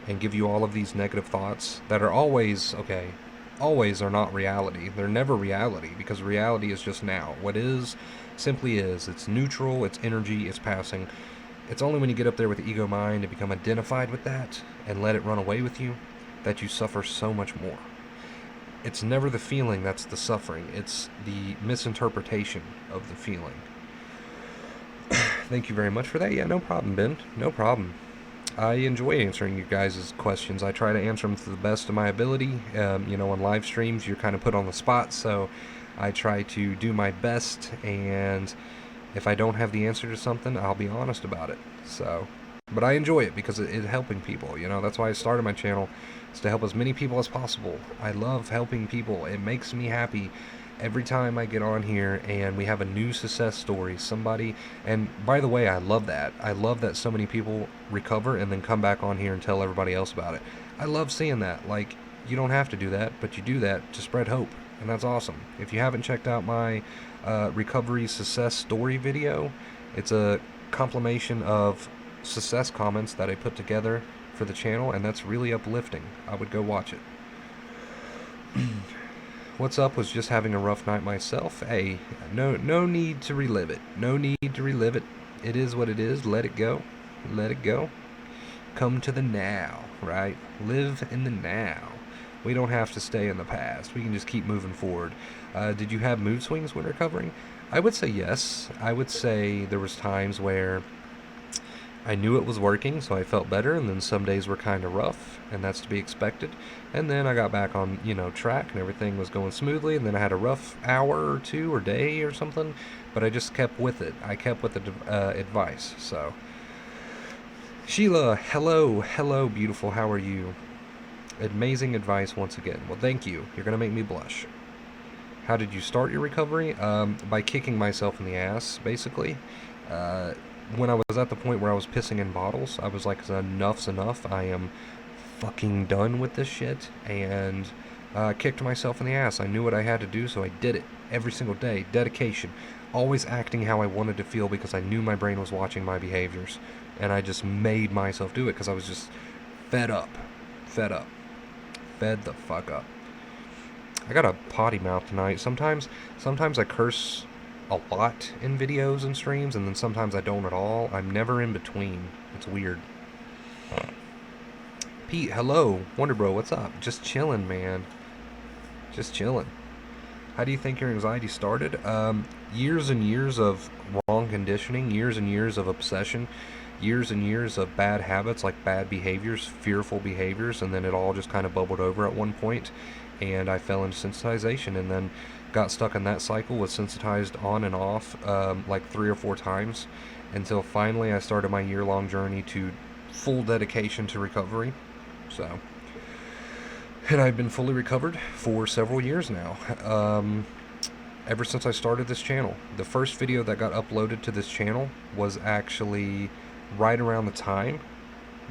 and give you all of these negative thoughts that are always are not reality. They're never reality, because reality is just now. What is, simply is. It's neutral, it's energy, it's passing. It's only when you get up there with the ego mind and become identified with that and let it run away with you that you suffer so much more. It's never the feeling that's the suffering. It's the misinterpretation of the feeling. Thank you very much for that. Yeah, no problem, Ben. No problem. I enjoy answering you guys' questions. I try to answer them to the best of my ability. On live streams, you're kind of put on the spot, so I try to do my best, and if I don't have the answer to something, I'll be honest about it. But I enjoy it because it's helping people. That's why I started my channel, is to help as many people as possible. I love helping people. It makes me happy every time I get on here and we have a new success story, somebody, and by the way, I love that. I love that so many people recover and then come back on here and tell everybody else about it. I love seeing that. Like, you don't have to do that, but you do that to spread hope, and that's awesome. If you haven't checked out my recovery success story video, it's a compilation of success comments that I put together for the channel, and that's really uplifting. I would go watch it. What's up was just having a rough night myself. Hey, no need to relive it. No need to relive it. It is what it is. Let it go. Let it go. Come to the now, right? Live in the now. We don't have to stay in the past. We can just keep moving forward. Did you have mood swings when recovering? I would say yes. I would say there was times where I knew it was working, so I felt better, and then some days were kind of rough, and that's to be expected. And then I got back on, track, and everything was going smoothly, and then I had a rough hour or two or day or something, but I just kept with it. I kept with the advice, so. Sheila, hello, beautiful, how are you? Amazing advice once again. Well, thank you. You're going to make me blush. How did you start your recovery? By kicking myself in the ass, basically. When I was at the point where I was pissing in bottles, I was like, enough's enough. I am fucking done with this shit. And kicked myself in the ass. I knew what I had to do, so I did it every single day. Dedication. Always acting how I wanted to feel because I knew my brain was watching my behaviors. And I just made myself do it because I was just fed up. Fed the fuck up. I got a potty mouth tonight. Sometimes I curse a lot in videos and streams, and then sometimes I don't at all. I'm never in between. It's weird. Pete, hello. Wonder Bro, what's up? Just chilling, man. Just chilling. How do you think your anxiety started? Years and years of wrong conditioning, years and years of obsession, years and years of bad habits, like bad behaviors, fearful behaviors, and then it all just kind of bubbled over at one point, and I fell into sensitization, and then got stuck in that cycle, was sensitized on and off like 3 or 4 times until finally I started my year-long journey to full dedication to recovery. So, and I've been fully recovered for several years now. Ever since I started this channel. The first video that got uploaded to this channel was actually right around the time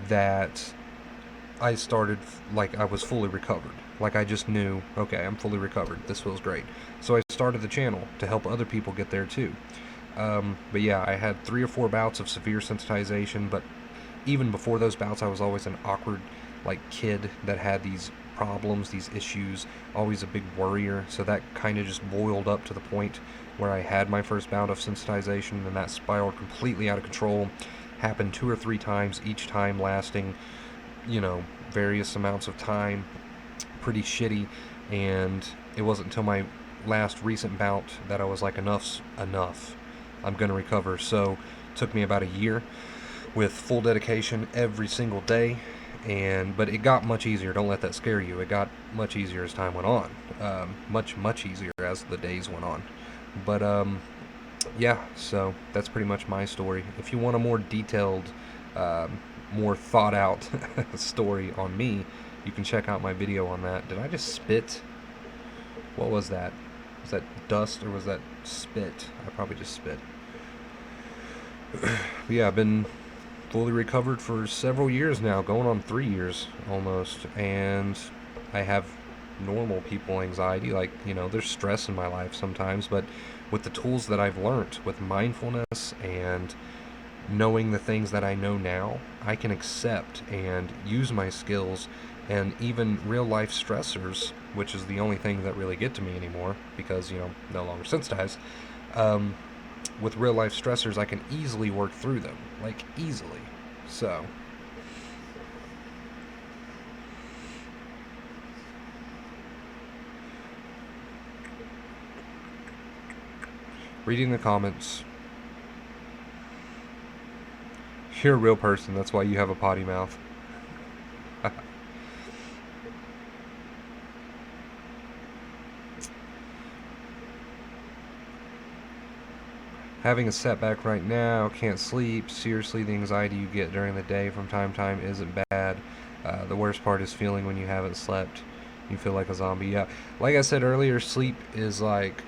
that I started, like, I was fully recovered. Like, I just knew, okay, I'm fully recovered. This feels great. So I started the channel to help other people get there too. But yeah, I had 3 or 4 bouts of severe sensitization, but even before those bouts, I was always an awkward, like, kid that had these problems, these issues, always a big worrier. So that kind of just boiled up to the point where I had my first bout of sensitization, and that spiraled completely out of control. Happened 2 or 3 times, each time lasting, various amounts of time. Pretty shitty. And it wasn't until my last recent bout that I was like, enough's enough. I'm gonna recover. So it took me about a year with full dedication every single day. But it got much easier. Don't let that scare you. It got much easier as time went on. Much easier as the days went on. But yeah, so that's pretty much my story. If you want a more detailed, more thought out story on me, you can check out my video on that. Did I just spit? What was that? Was that dust or was that spit? I probably just spit. But yeah, I've been fully recovered for several years now, going on 3 years almost, and I have normal people anxiety. Like, there's stress in my life sometimes, but with the tools that I've learned with mindfulness and knowing the things that I know now, I can accept and use my skills, and even real life stressors, which is the only thing that really get to me anymore because, no longer sensitized. With real life stressors, I can easily work through them, like easily. So, reading the comments. You're a real person, that's why you have a potty mouth. Having a setback right now, can't sleep. Seriously, the anxiety you get during the day from time to time isn't bad. The worst part is feeling when you haven't slept. You feel like a zombie. Yeah, like I said earlier, sleep is like,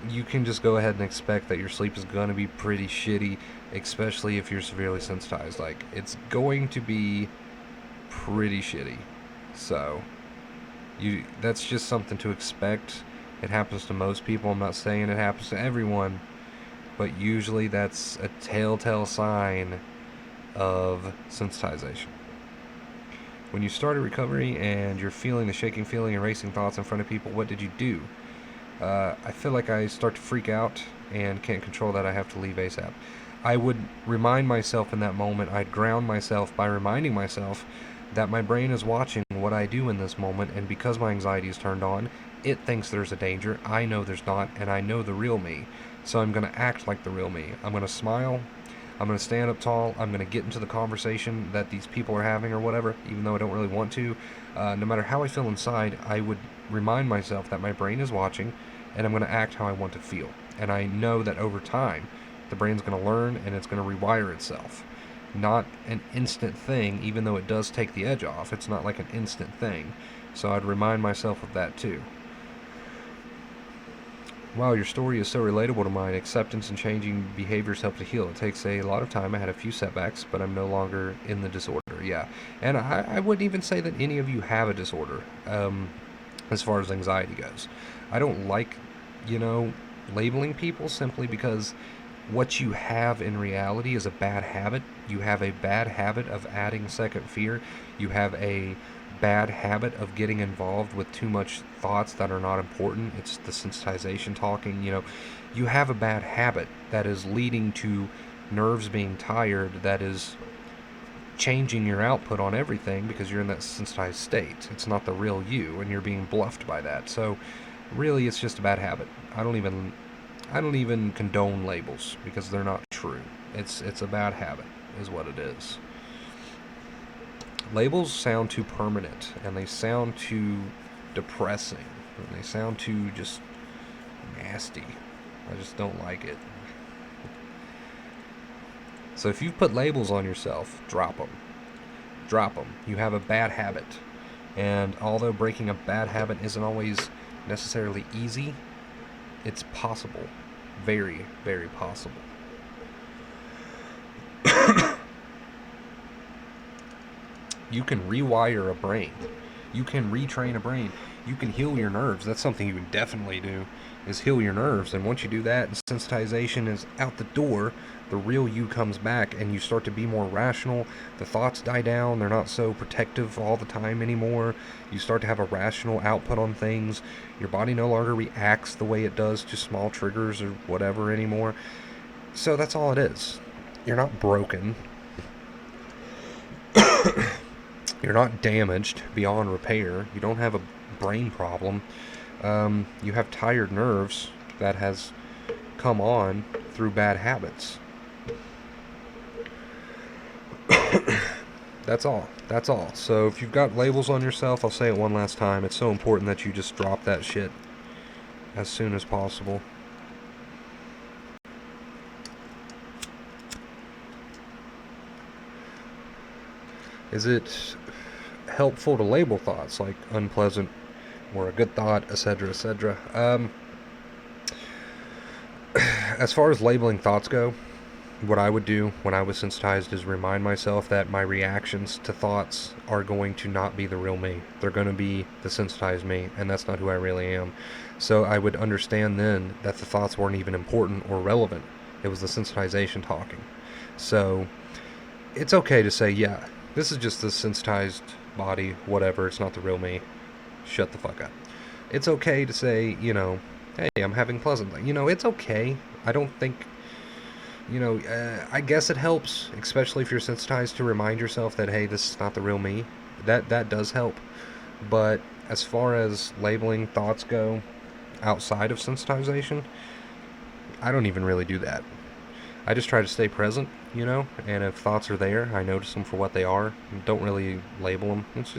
you can just go ahead and expect that your sleep is going to be pretty shitty, especially if you're severely sensitized. Like, it's going to be pretty shitty. So, that's just something to expect. It happens to most people. I'm not saying it happens to everyone, but usually that's a telltale sign of sensitization. When you started recovery and you're feeling the shaking feeling and racing thoughts in front of people, what did you do? I feel like I start to freak out and can't control that. I have to leave ASAP. I would remind myself in that moment, I'd ground myself by reminding myself that my brain is watching what I do in this moment, and because my anxiety is turned on, it thinks there's a danger. I know there's not, and I know the real me. So I'm going to act like the real me. I'm going to smile. I'm going to stand up tall. I'm going to get into the conversation that these people are having or whatever, even though I don't really want to. No matter how I feel inside, I would remind myself that my brain is watching, and I'm going to act how I want to feel. And I know that over time, the brain's going to learn and it's going to rewire itself. Not an instant thing, even though it does take the edge off. It's not like an instant thing. So I'd remind myself of that too. Wow, your story is so relatable to mine. Acceptance and changing behaviors help to heal. It takes a lot of time. I had a few setbacks, but I'm no longer in the disorder. Yeah. And I wouldn't even say that any of you have a disorder, as far as anxiety goes. I don't like, labeling people simply because what you have in reality is a bad habit. You have a bad habit of adding second fear. You have a bad habit of getting involved with too much thoughts that are not important. It's the sensitization talking. You have a bad habit that is leading to nerves being tired, that is changing your output on everything because you're in that sensitized state. It's not the real you, and you're being bluffed by that. So really, it's just a bad habit. I don't even condone labels because they're not true. It's a bad habit is what it is. Labels sound too permanent, and they sound too depressing, and they sound too just nasty. I just don't like it. So if you put labels on yourself, drop them. Drop them. You have a bad habit. And although breaking a bad habit isn't always necessarily easy, it's possible. Very, very possible. You can rewire a brain. You can retrain a brain. You can heal your nerves. That's something you can definitely do, is heal your nerves. And once you do that, and sensitization is out the door, the real you comes back and you start to be more rational. The thoughts die down. They're not so protective all the time anymore. You start to have a rational output on things. Your body no longer reacts the way it does to small triggers or whatever anymore. So that's all it is. You're not broken. You're not damaged beyond repair. You don't have a brain problem. You have tired nerves that has come on through bad habits. That's all. That's all. So if you've got labels on yourself, I'll say it one last time. It's so important that you just drop that shit as soon as possible. Is it helpful to label thoughts like unpleasant or a good thought, etc., etc.? As far as labeling thoughts go, what I would do when I was sensitized is remind myself that my reactions to thoughts are going to not be the real me. They're going to be the sensitized me, and that's not who I really am. So I would understand then that the thoughts weren't even important or relevant. It was the sensitization talking. So it's okay to say, yeah, this is just the sensitized body, whatever, it's not the real me. Shut the fuck up. It's okay to say, hey, I'm having pleasant things. It's okay. I don't think, I guess it helps, especially if you're sensitized, to remind yourself that, hey, this is not the real me. That does help. But as far as labeling thoughts go outside of sensitization, I don't even really do that. I just try to stay present, and if thoughts are there, I notice them for what they are, and don't really label them. It's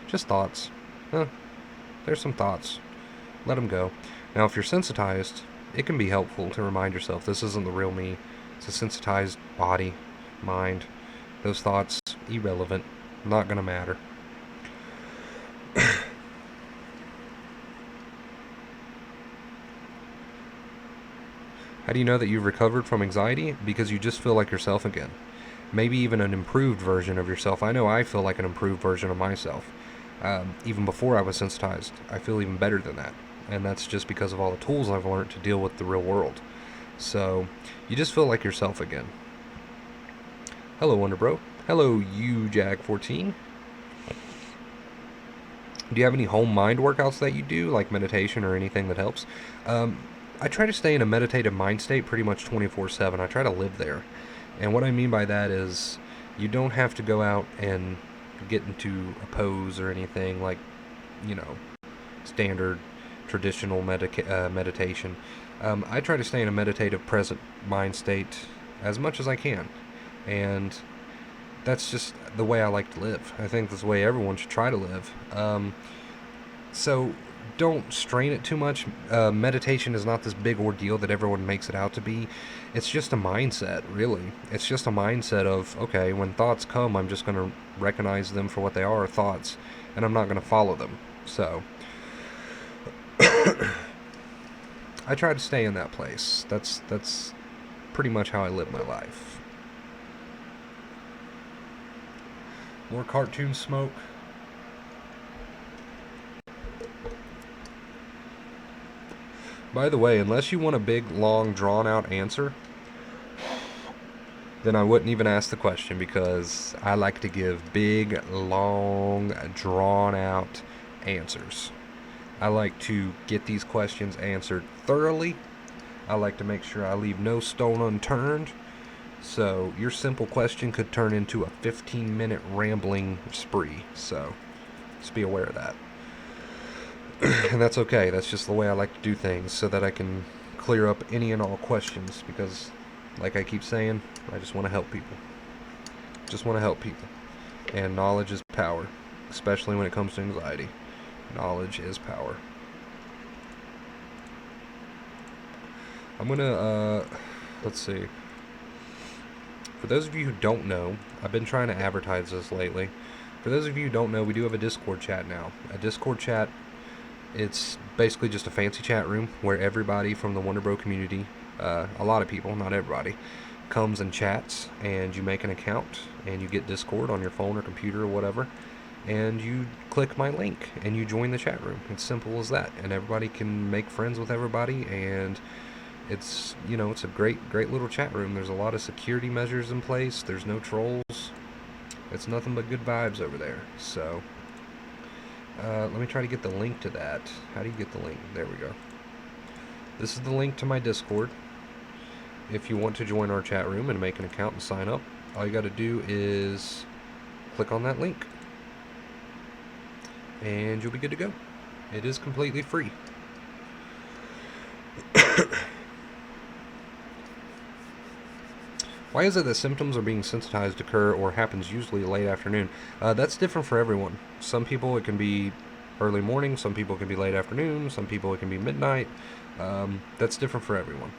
just thoughts. There's some thoughts. Let them go. Now, if you're sensitized, it can be helpful to remind yourself this isn't the real me. It's a sensitized body, mind. Those thoughts, irrelevant, not gonna matter. How do you know that you've recovered from anxiety? Because you just feel like yourself again. Maybe even an improved version of yourself. I know I feel like an improved version of myself. Even before I was sensitized, I feel even better than that. And that's just because of all the tools I've learned to deal with the real world. So, you just feel like yourself again. Hello, Wonderbro. Hello, you, Jag14. Do you have any home mind workouts that you do, like meditation or anything that helps? I try to stay in a meditative mind state pretty much 24/7. I try to live there. And what I mean by that is you don't have to go out and get into a pose or anything like, standard traditional meditation. I try to stay in a meditative present mind state as much as I can. And that's just the way I like to live. I think that's the way everyone should try to live. So don't strain it too much. Meditation is not this big ordeal that everyone makes it out to be. It's just a mindset, really. It's just a mindset of, okay, when thoughts come, I'm just going to recognize them for what they are, thoughts, and I'm not going to follow them. So I try to stay in that place. That's pretty much how I live my life. More cartoon smoke. By the way, unless you want a big, long, drawn-out answer, then I wouldn't even ask the question, because I like to give big, long, drawn-out answers. I like to get these questions answered thoroughly. I like to make sure I leave no stone unturned. So your simple question could turn into a 15-minute rambling spree. So just be aware of that. And that's okay. That's just the way I like to do things, so that I can clear up any and all questions, because, like I keep saying, I just want to help people. Just want to help people. And knowledge is power, especially when it comes to anxiety. Knowledge is power. I'm gonna, let's see. For those of you who don't know, I've been trying to advertise this lately. For those of you who don't know, we do have a Discord chat now. A Discord chat, it's basically just a fancy chat room where everybody from the Wonder Bro community, a lot of people, not everybody, comes and chats, and you make an account, and you get Discord on your phone or computer or whatever, and you click my link, and you join the chat room. It's simple as that, and everybody can make friends with everybody, and it's, you know, it's a great little chat room. There's a lot of security measures in place. There's no trolls. It's nothing but good vibes over there. So, let me try to get the link to that. How do you get the link? There we go. This is the link to my Discord. If you want to join our chat room and make an account and sign up, all you got to do is click on that link, and you'll be good to go. It is completely free. Why is it that symptoms of being sensitized occur or happens usually late afternoon? That's different for everyone. Some people it can be early morning, some people it can be late afternoon, some people it can be midnight. That's different for everyone.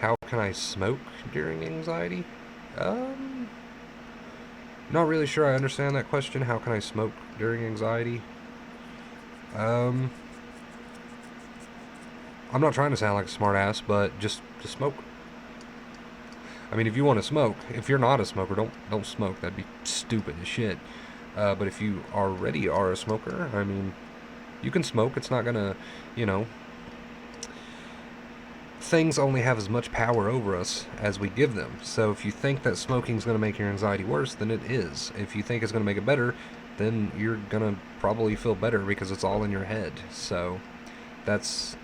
How can I smoke during anxiety? Not really sure I understand that question. How can I smoke during anxiety? I'm not trying to sound like a smart ass, but just smoke. I mean, if you want to smoke, if you're not a smoker, don't smoke. That'd be stupid as shit. But if you already are a smoker, I mean, you can smoke. It's not gonna, you know, things only have as much power over us as we give them. So if you think that smoking's gonna make your anxiety worse, then it is. If you think it's gonna make it better, then you're gonna probably feel better because it's all in your head. So that's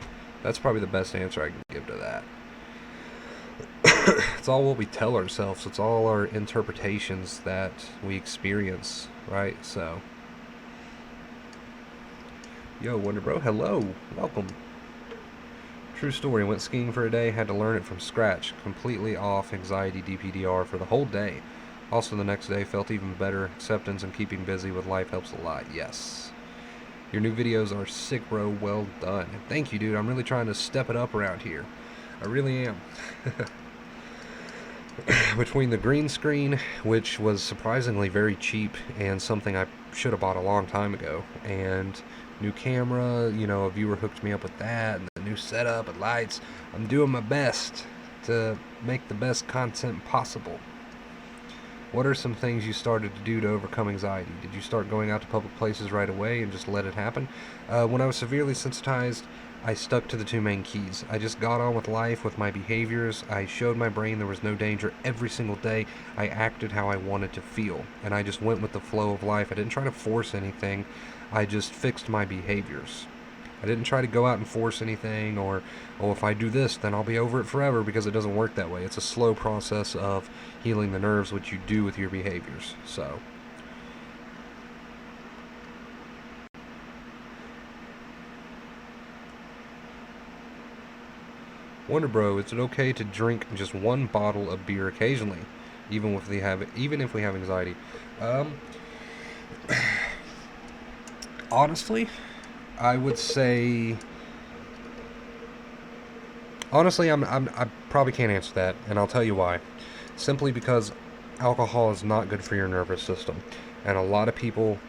probably the best answer I can give to that. It's all what we tell ourselves. It's all our interpretations that we experience, right? So, yo, Wonder Bro, hello, welcome. True story. Went skiing for a day, had to learn it from scratch. Completely off anxiety DPDR for the whole day. Also, the next day felt even better. Acceptance and keeping busy with life helps a lot. Yes. Your new videos are sick, bro. Well done. Thank you, dude. I'm really trying to step it up around here. I really am. Between the green screen, which was surprisingly very cheap and something I should have bought a long time ago, and new camera, you know, a viewer hooked me up with that, and the new setup and lights, I'm doing my best to make the best content possible. What are some things you started to do to overcome anxiety? Did you start going out to public places right away and just let it happen? When I was severely sensitized, I stuck to the two main keys. I just got on with life, with my behaviors. I showed my brain there was no danger every single day. I acted how I wanted to feel, and I just went with the flow of life. I didn't try to force anything. I just fixed my behaviors. I didn't try to go out and force anything, or, oh, if I do this, then I'll be over it forever, because it doesn't work that way. It's a slow process of healing the nerves, which you do with your behaviors. So, Wonder Bro, is it okay to drink just one bottle of beer occasionally, even if we have anxiety? Um, Honestly, I would say. Honestly, I probably can't answer that, and I'll tell you why. Simply because alcohol is not good for your nervous system, and a lot of people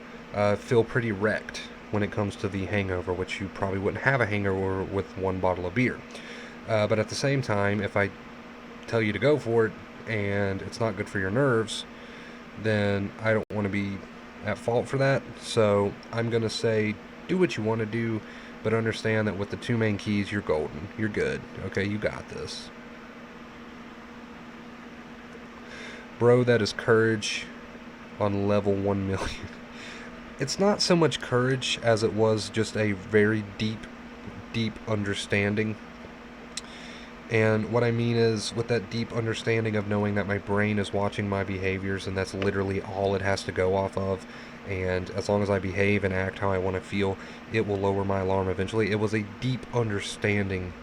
feel pretty wrecked when it comes to the hangover, which you probably wouldn't have a hangover with one bottle of beer. But at the same time, if I tell you to go for it and it's not good for your nerves, then I don't want to be at fault for that. So I'm going to say do what you want to do, but understand that with the two main keys, you're golden. You're good. Okay, you got this. Bro, that is courage on level 1 million. It's not so much courage as it was just a very deep understanding. And what I mean is, with that deep understanding of knowing that my brain is watching my behaviors, and that's literally all it has to go off of, and as long as I behave and act how I want to feel, it will lower my alarm eventually. It was a deep understanding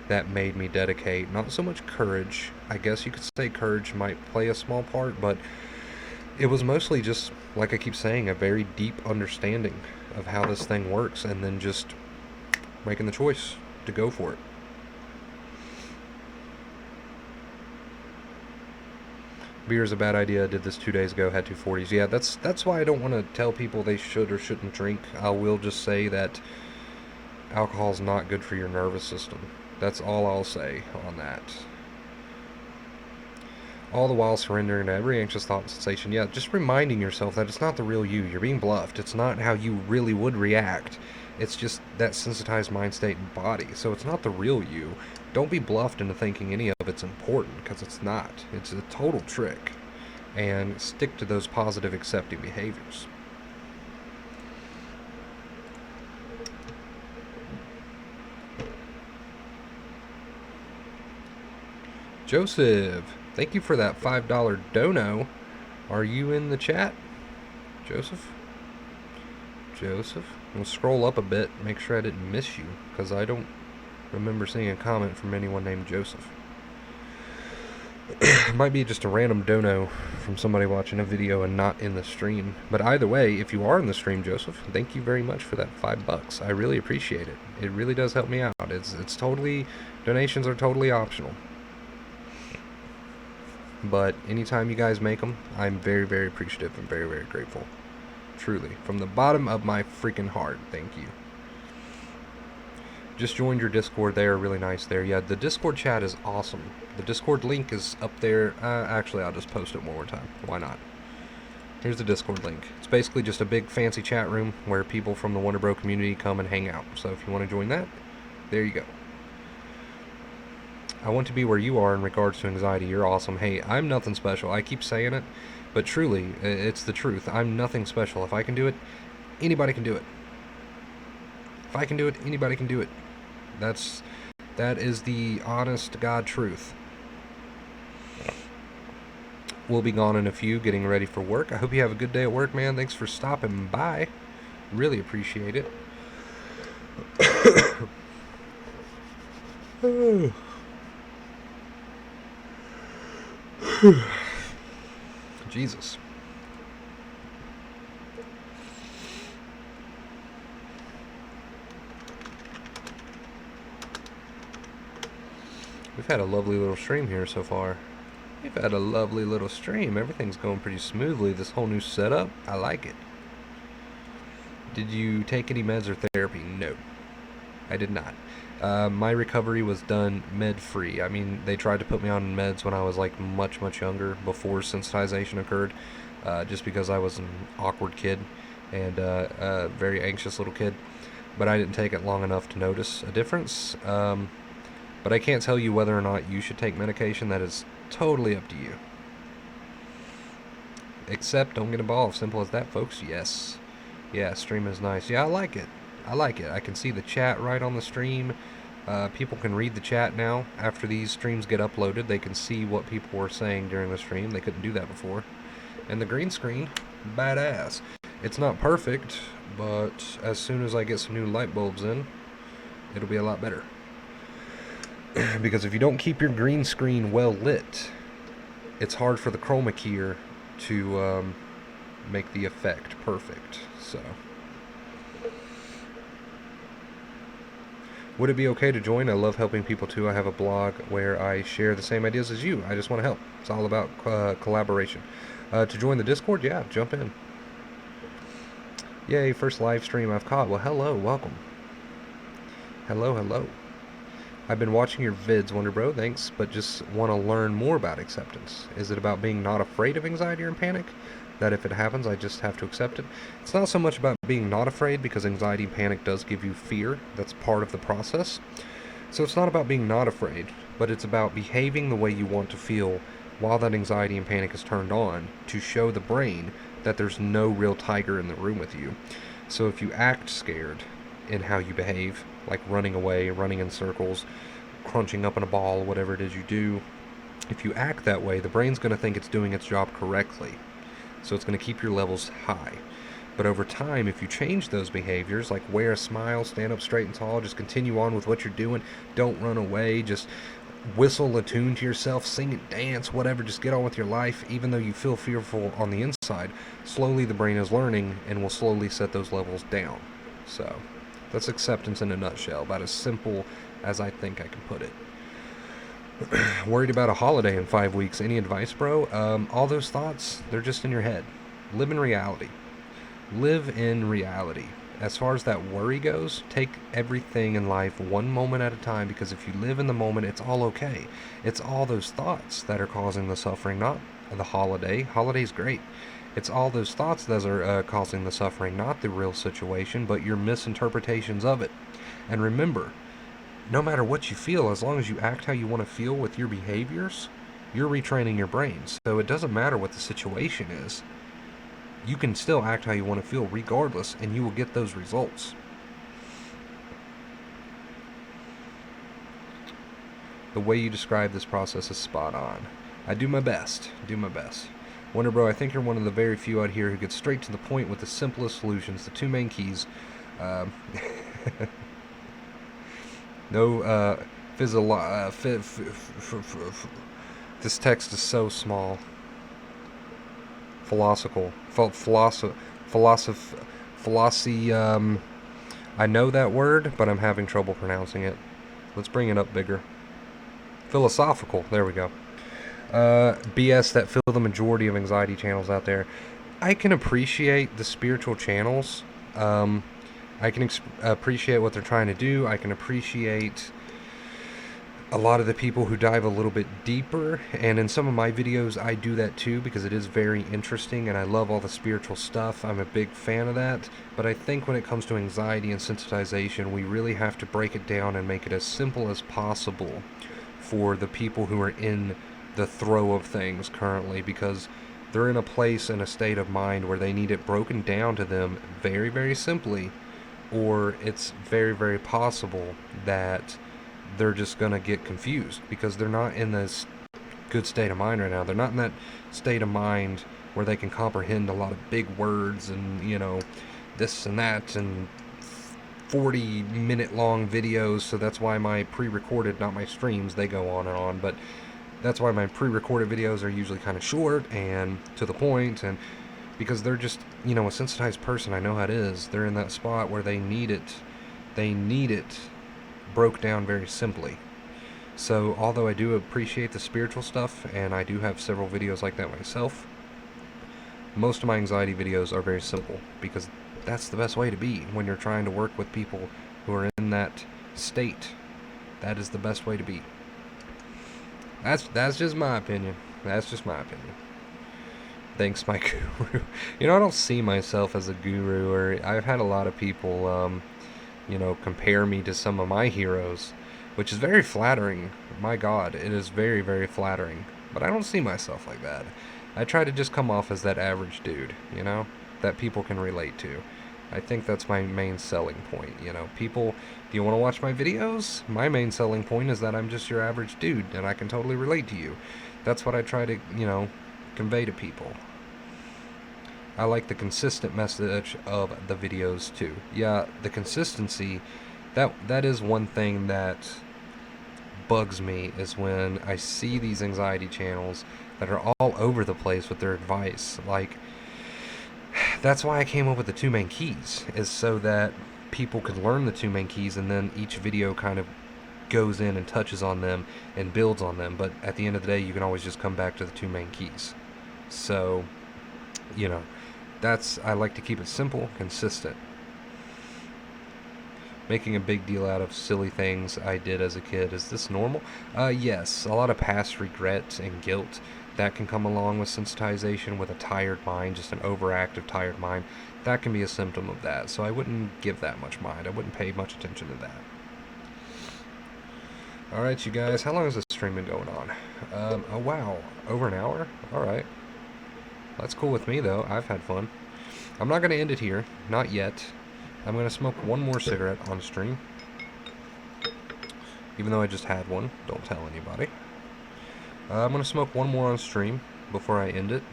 that made me dedicate. Not so much courage. I guess you could say courage might play a small part, but it was mostly just, like I keep saying, a very deep understanding of how this thing works, and then just making the choice to go for it. Beer's a bad idea. I did this 2 days ago. Had 240s. Yeah, that's why I don't want to tell people they should or shouldn't drink. I will just say that alcohol's not good for your nervous system. That's all I'll say on that. All the while surrendering to every anxious thought and sensation. Yeah, just reminding yourself that it's not the real you. You're being bluffed. It's not how you really would react. It's just that sensitized mind state and body. So it's not the real you. Don't be bluffed into thinking any of it's important, because it's not. It's a total trick. And stick to those positive, accepting behaviors. Joseph, thank you for that $5 dono. Are you in the chat, Joseph? Joseph? I'm going to scroll up a bit, make sure I didn't miss you, because I don't remember seeing a comment from anyone named Joseph. It might be just a random dono from somebody watching a video and not in the stream. But either way, if you are in the stream, Joseph, thank you very much for that $5. I really appreciate it. It really does help me out. It's totally, donations are totally optional. But anytime you guys make them, I'm very, very appreciative and very, very grateful. Truly. From the bottom of my freaking heart, thank you. Just joined your Discord there, really nice there. Yeah, the Discord chat is awesome. The Discord link is up there. Actually, I'll just post it one more time. Why not? Here's the Discord link. It's basically just a big fancy chat room where people from the Wonder Bro community come and hang out. So if you want to join that, there you go. I want to be where you are in regards to anxiety. You're awesome. Hey, I'm nothing special. I keep saying it, but truly, it's the truth. I'm nothing special. If I can do it, anybody can do it. If I can do it, anybody can do it. That is the honest to God truth. We'll be gone in a few, getting ready for work. I hope you have a good day at work, man. Thanks for stopping by. Really appreciate it. Jesus. We've had a lovely little stream here so far. We've had a lovely little stream. Everything's going pretty smoothly. This whole new setup, I like it. Did you take any meds or therapy? No, I did not. My recovery was done med-free. I mean, they tried to put me on meds when I was like much, much younger, before sensitization occurred, just because I was an awkward kid and a very anxious little kid. But I didn't take it long enough to notice a difference. But I can't tell you whether or not you should take medication. That is totally up to you. Except don't get involved. Simple as that, folks. Yes. Yeah, stream is nice. Yeah, I like it. I like it. I can see the chat right on the stream. People can read the chat now. After these streams get uploaded, they can see what people were saying during the stream. They couldn't do that before. And the green screen, badass. It's not perfect, but as soon as I get some new light bulbs in, it'll be a lot better. Because if you don't keep your green screen well lit, it's hard for the chroma keyer to make the effect perfect. So, would it be okay to join? I love helping people too. I have a blog where I share the same ideas as you. I just want to help. It's all about collaboration. To join the Discord, yeah, jump in. Yay, first live stream I've caught. Well, hello, welcome. Hello, hello. I've been watching your vids, Wonder Bro, thanks, but just want to learn more about acceptance. Is it about being not afraid of anxiety or panic? That if it happens, I just have to accept it? It's not so much about being not afraid, because anxiety and panic does give you fear. That's part of the process. So it's not about being not afraid, but it's about behaving the way you want to feel while that anxiety and panic is turned on, to show the brain that there's no real tiger in the room with you. So if you act scared in how you behave, like running away, running in circles, crunching up in a ball, whatever it is you do, if you act that way, the brain's going to think it's doing its job correctly. So it's going to keep your levels high. But over time, if you change those behaviors, like wear a smile, stand up straight and tall, just continue on with what you're doing, don't run away, just whistle a tune to yourself, sing it, dance, whatever, just get on with your life, even though you feel fearful on the inside, slowly the brain is learning and will slowly set those levels down. So that's acceptance in a nutshell, about as simple as I think I can put it. Worried about a holiday in 5 weeks. Any advice, bro? All those thoughts, they're just in your head. Live in reality. Live in reality. As far as that worry goes, take everything in life one moment at a time, because if you live in the moment, it's all okay. It's all those thoughts that are causing the suffering, not the holiday. Holiday's great. It's all those thoughts that are causing the suffering, not the real situation, but your misinterpretations of it. And remember, no matter what you feel, as long as you act how you want to feel with your behaviors, you're retraining your brain. So it doesn't matter what the situation is. You can still act how you want to feel regardless, and you will get those results. The way you describe this process is spot on. I do my best. Do my best. Wonder Bro, I think you're one of the very few out here who gets straight to the point with the simplest solutions. The two main keys. No this text is so small. Philosophy. I know that word, but I'm having trouble pronouncing it. Let's bring it up bigger. Philosophical. There we go. BS that fill the majority of anxiety channels out there. I can appreciate the spiritual channels. I can appreciate what they're trying to do. I can appreciate a lot of the people who dive a little bit deeper, and in some of my videos I do that too, because it is very interesting and I love all the spiritual stuff. I'm a big fan of that, but I think when it comes to anxiety and sensitization, we really have to break it down and make it as simple as possible for the people who are in the throe of things currently, because they're in a place and a state of mind where they need it broken down to them very, very simply, or it's very, very possible that they're just going to get confused because they're not in this good state of mind right now. They're not in that state of mind where they can comprehend a lot of big words and, this and that and 40-minute long videos. So that's why my pre-recorded, not my streams, they go on and on, but that's why my pre-recorded videos are usually kind of short and to the point, and because they're just, a sensitized person, I know how it is. They're in that spot where they need it broke down very simply. So although I do appreciate the spiritual stuff, and I do have several videos like that myself, most of my anxiety videos are very simple, because that's the best way to be when you're trying to work with people who are in that state. That is the best way to be. That's just my opinion. That's just my opinion. Thanks, my guru. I don't see myself as a guru, or I've had a lot of people compare me to some of my heroes, which is very flattering. My God, it is very, very flattering. But I don't see myself like that. I try to just come off as that average dude, that people can relate to. I think that's my main selling point, People, do you want to watch my videos? My main selling point is that I'm just your average dude, and I can totally relate to you. That's what I try to, convey to people. I like the consistent message of the videos too. Yeah, the consistency, that is one thing that bugs me, is when I see these anxiety channels that are all over the place with their advice. Like, that's why I came up with the two main keys, is so that people could learn the two main keys, and then each video kind of goes in and touches on them and builds on them. But at the end of the day, you can always just come back to the two main keys. So, I like to keep it simple, consistent. Making a big deal out of silly things I did as a kid. Is this normal? Yes. A lot of past regret and guilt that can come along with sensitization, with a tired mind, just an overactive tired mind. That can be a symptom of that. So I wouldn't give that much mind. I wouldn't pay much attention to that. Alright, you guys. How long has this stream been going on? Oh, wow. Over an hour? Alright. That's cool with me, though. I've had fun. I'm not going to end it here. Not yet. I'm going to smoke one more cigarette on stream. Even though I just had one. Don't tell anybody. I'm going to smoke one more on stream before I end it.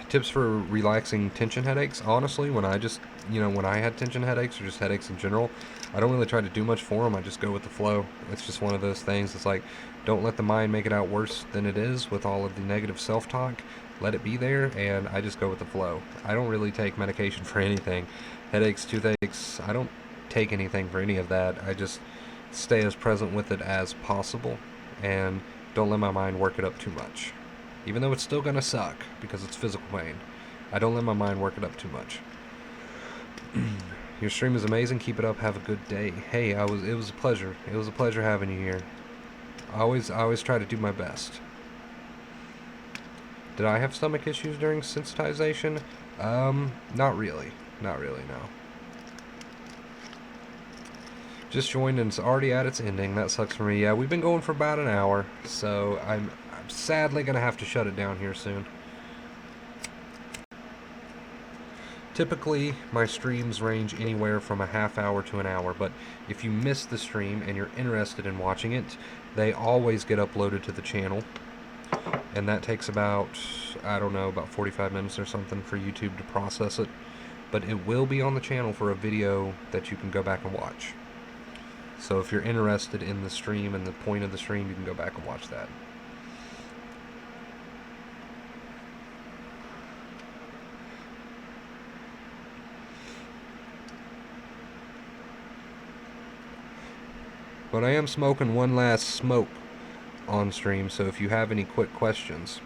Tips for relaxing tension headaches. Honestly, when I had tension headaches, or just headaches in general, I don't really try to do much for them. I just go with the flow. It's just one of those things. It's like, don't let the mind make it out worse than it is with all of the negative self-talk. Let it be there, and I just go with the flow. I don't really take medication for anything. Headaches, toothaches, I don't take anything for any of that. I just stay as present with it as possible, and don't let my mind work it up too much. Even though it's still gonna suck because it's physical pain, I don't let my mind work it up too much. Your stream is amazing. Keep it up. Have a good day. Hey, it was a pleasure. It was a pleasure having you here. I always try to do my best. Did I have stomach issues during sensitization? Not really. Not really, no. Just joined and it's already at its ending. That sucks for me. Yeah, we've been going for about an hour, so I'm sadly gonna have to shut it down here soon. Typically, my streams range anywhere from a half hour to an hour, but if you miss the stream and you're interested in watching it, they always get uploaded to the channel, and that takes about, I don't know, about 45 minutes or something for YouTube to process it, but it will be on the channel for a video that you can go back and watch. So if you're interested in the stream and the point of the stream, you can go back and watch that. But I am smoking one last smoke on stream, so if you have any quick questions.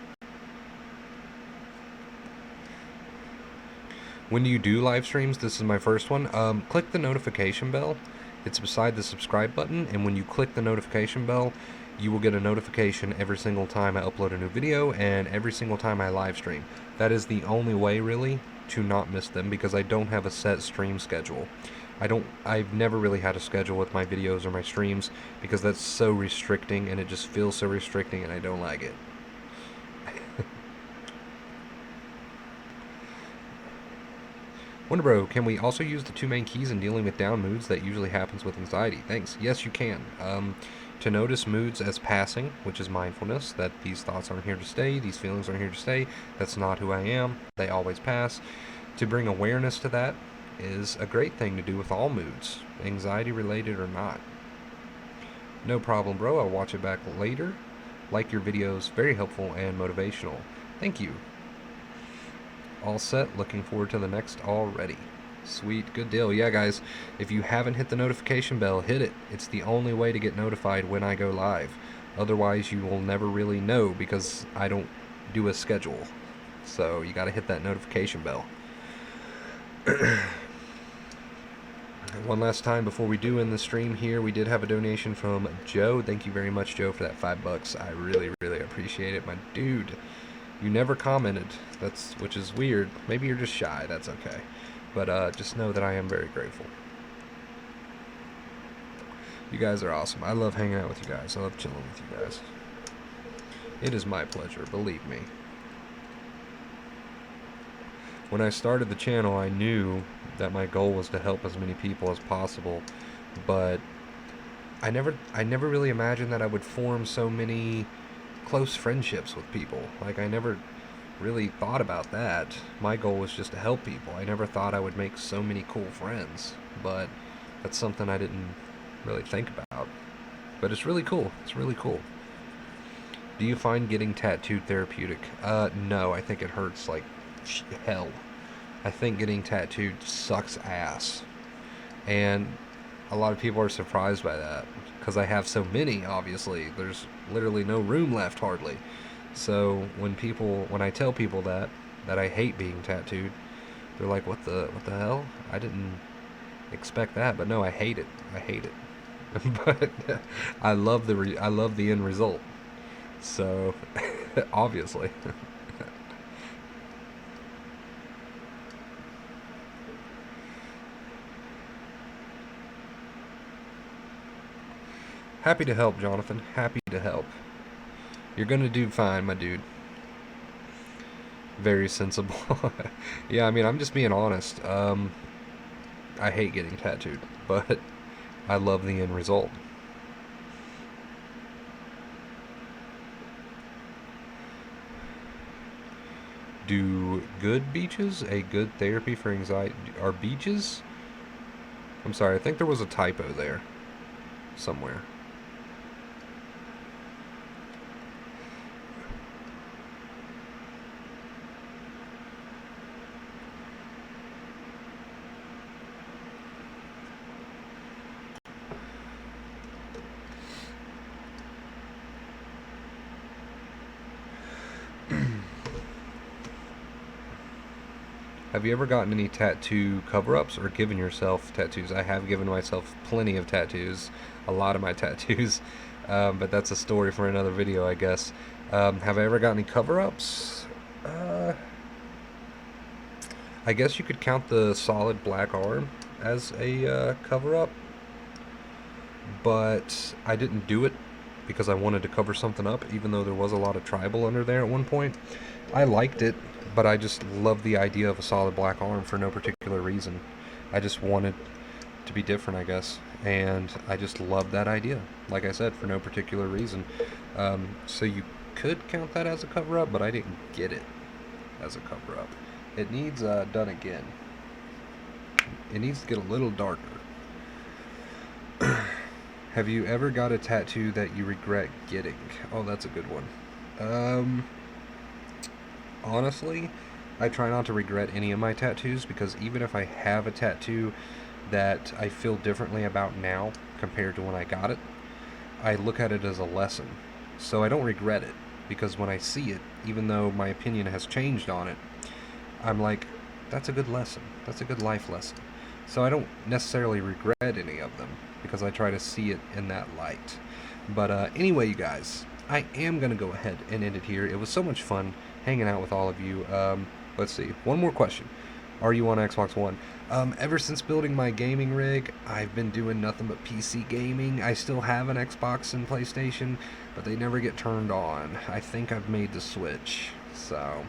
When do you do live streams? This is my first one. Click the notification bell. It's beside the subscribe button, and when you click the notification bell, you will get a notification every single time I upload a new video and every single time I live stream. That is the only way, really, to not miss them, because I don't have a set stream schedule. I've never really had a schedule with my videos or my streams, because that's so restricting, and it just feels so restricting, and I don't like it. Wonderbro, can we also use the two main keys in dealing with down moods that usually happens with anxiety? Thanks. Yes, you can. To notice moods as passing, which is mindfulness, that these thoughts aren't here to stay, these feelings aren't here to stay, that's not who I am, they always pass. To bring awareness to that is a great thing to do with all moods, anxiety related or not. No problem, bro. I'll watch it back later. Like your videos, very helpful and motivational. Thank you. All set, looking forward to the next already. Sweet, good deal. Yeah, guys, if you haven't hit the notification bell, hit it. It's the only way to get notified when I go live. Otherwise, you will never really know, because I don't do a schedule. So you gotta hit that notification bell. One last time before we do end the stream here, we did have a donation from Joe. Thank you very much, Joe, for that $5. I really, really appreciate it, my dude. You never commented, which is weird. Maybe you're just shy, that's okay. But just know that I am very grateful. You guys are awesome. I love hanging out with you guys. I love chilling with you guys. It is my pleasure, believe me. When I started the channel, I knew that my goal was to help as many people as possible, but I never really imagined that I would form so many close friendships with people. Like, I never really thought about that. My goal was just to help people. I never thought I would make so many cool friends, but that's something I didn't really think about. But it's really cool. It's really cool. Do you find getting tattooed therapeutic? No, I think it hurts like hell. I think getting tattooed sucks ass. And a lot of people are surprised by that, because I have so many, obviously. There's literally no room left, hardly. So when I tell people that I hate being tattooed, they're like, what the hell? I didn't expect that, but no, I hate it. I hate it. But I love the end result. So, obviously. Happy to help, Jonathan. Happy to help. You're gonna do fine, my dude. Very sensible. Yeah, I mean, I'm just being honest. I hate getting tattooed, but I love the end result. Do good beaches a good therapy for anxiety? Are beaches? I'm sorry, I think there was a typo there somewhere. Have you ever gotten any tattoo cover-ups or given yourself tattoos? I have given myself plenty of tattoos, a lot of my tattoos, but that's a story for another video, I guess. Have I ever got any cover-ups? I guess you could count the solid black arm as a cover-up, but I didn't do it because I wanted to cover something up, even though there was a lot of tribal under there at one point. I liked it, but I just loved the idea of a solid black arm for no particular reason. I just wanted to be different, I guess, and I just loved that idea, like I said, for no particular reason. So you could count that as a cover-up, but I didn't get it as a cover-up. It needs done again. It needs to get a little darker. Have you ever got a tattoo that you regret getting? Oh, that's a good one. Honestly, I try not to regret any of my tattoos, because even if I have a tattoo that I feel differently about now compared to when I got it, I look at it as a lesson. So I don't regret it, because when I see it, even though my opinion has changed on it, I'm like, that's a good lesson. That's a good life lesson. So I don't necessarily regret any of them, because I try to see it in that light. But anyway, you guys, I am going to go ahead and end it here. It was so much fun hanging out with all of you. Let's see. One more question. Are you on Xbox One? Ever since building my gaming rig, I've been doing nothing but PC gaming. I still have an Xbox and PlayStation, but they never get turned on. I think I've made the switch. So,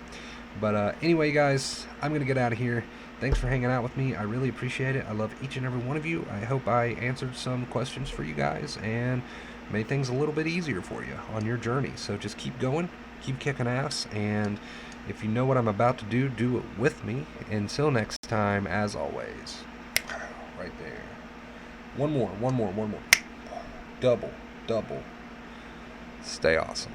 but anyway, guys, I'm going to get out of here. Thanks for hanging out with me. I really appreciate it. I love each and every one of you. I hope I answered some questions for you guys and made things a little bit easier for you on your journey. So just keep going, keep kicking ass, and if you know what I'm about to do, do it with me. Until next time, as always, right there. One more. Double. Stay awesome.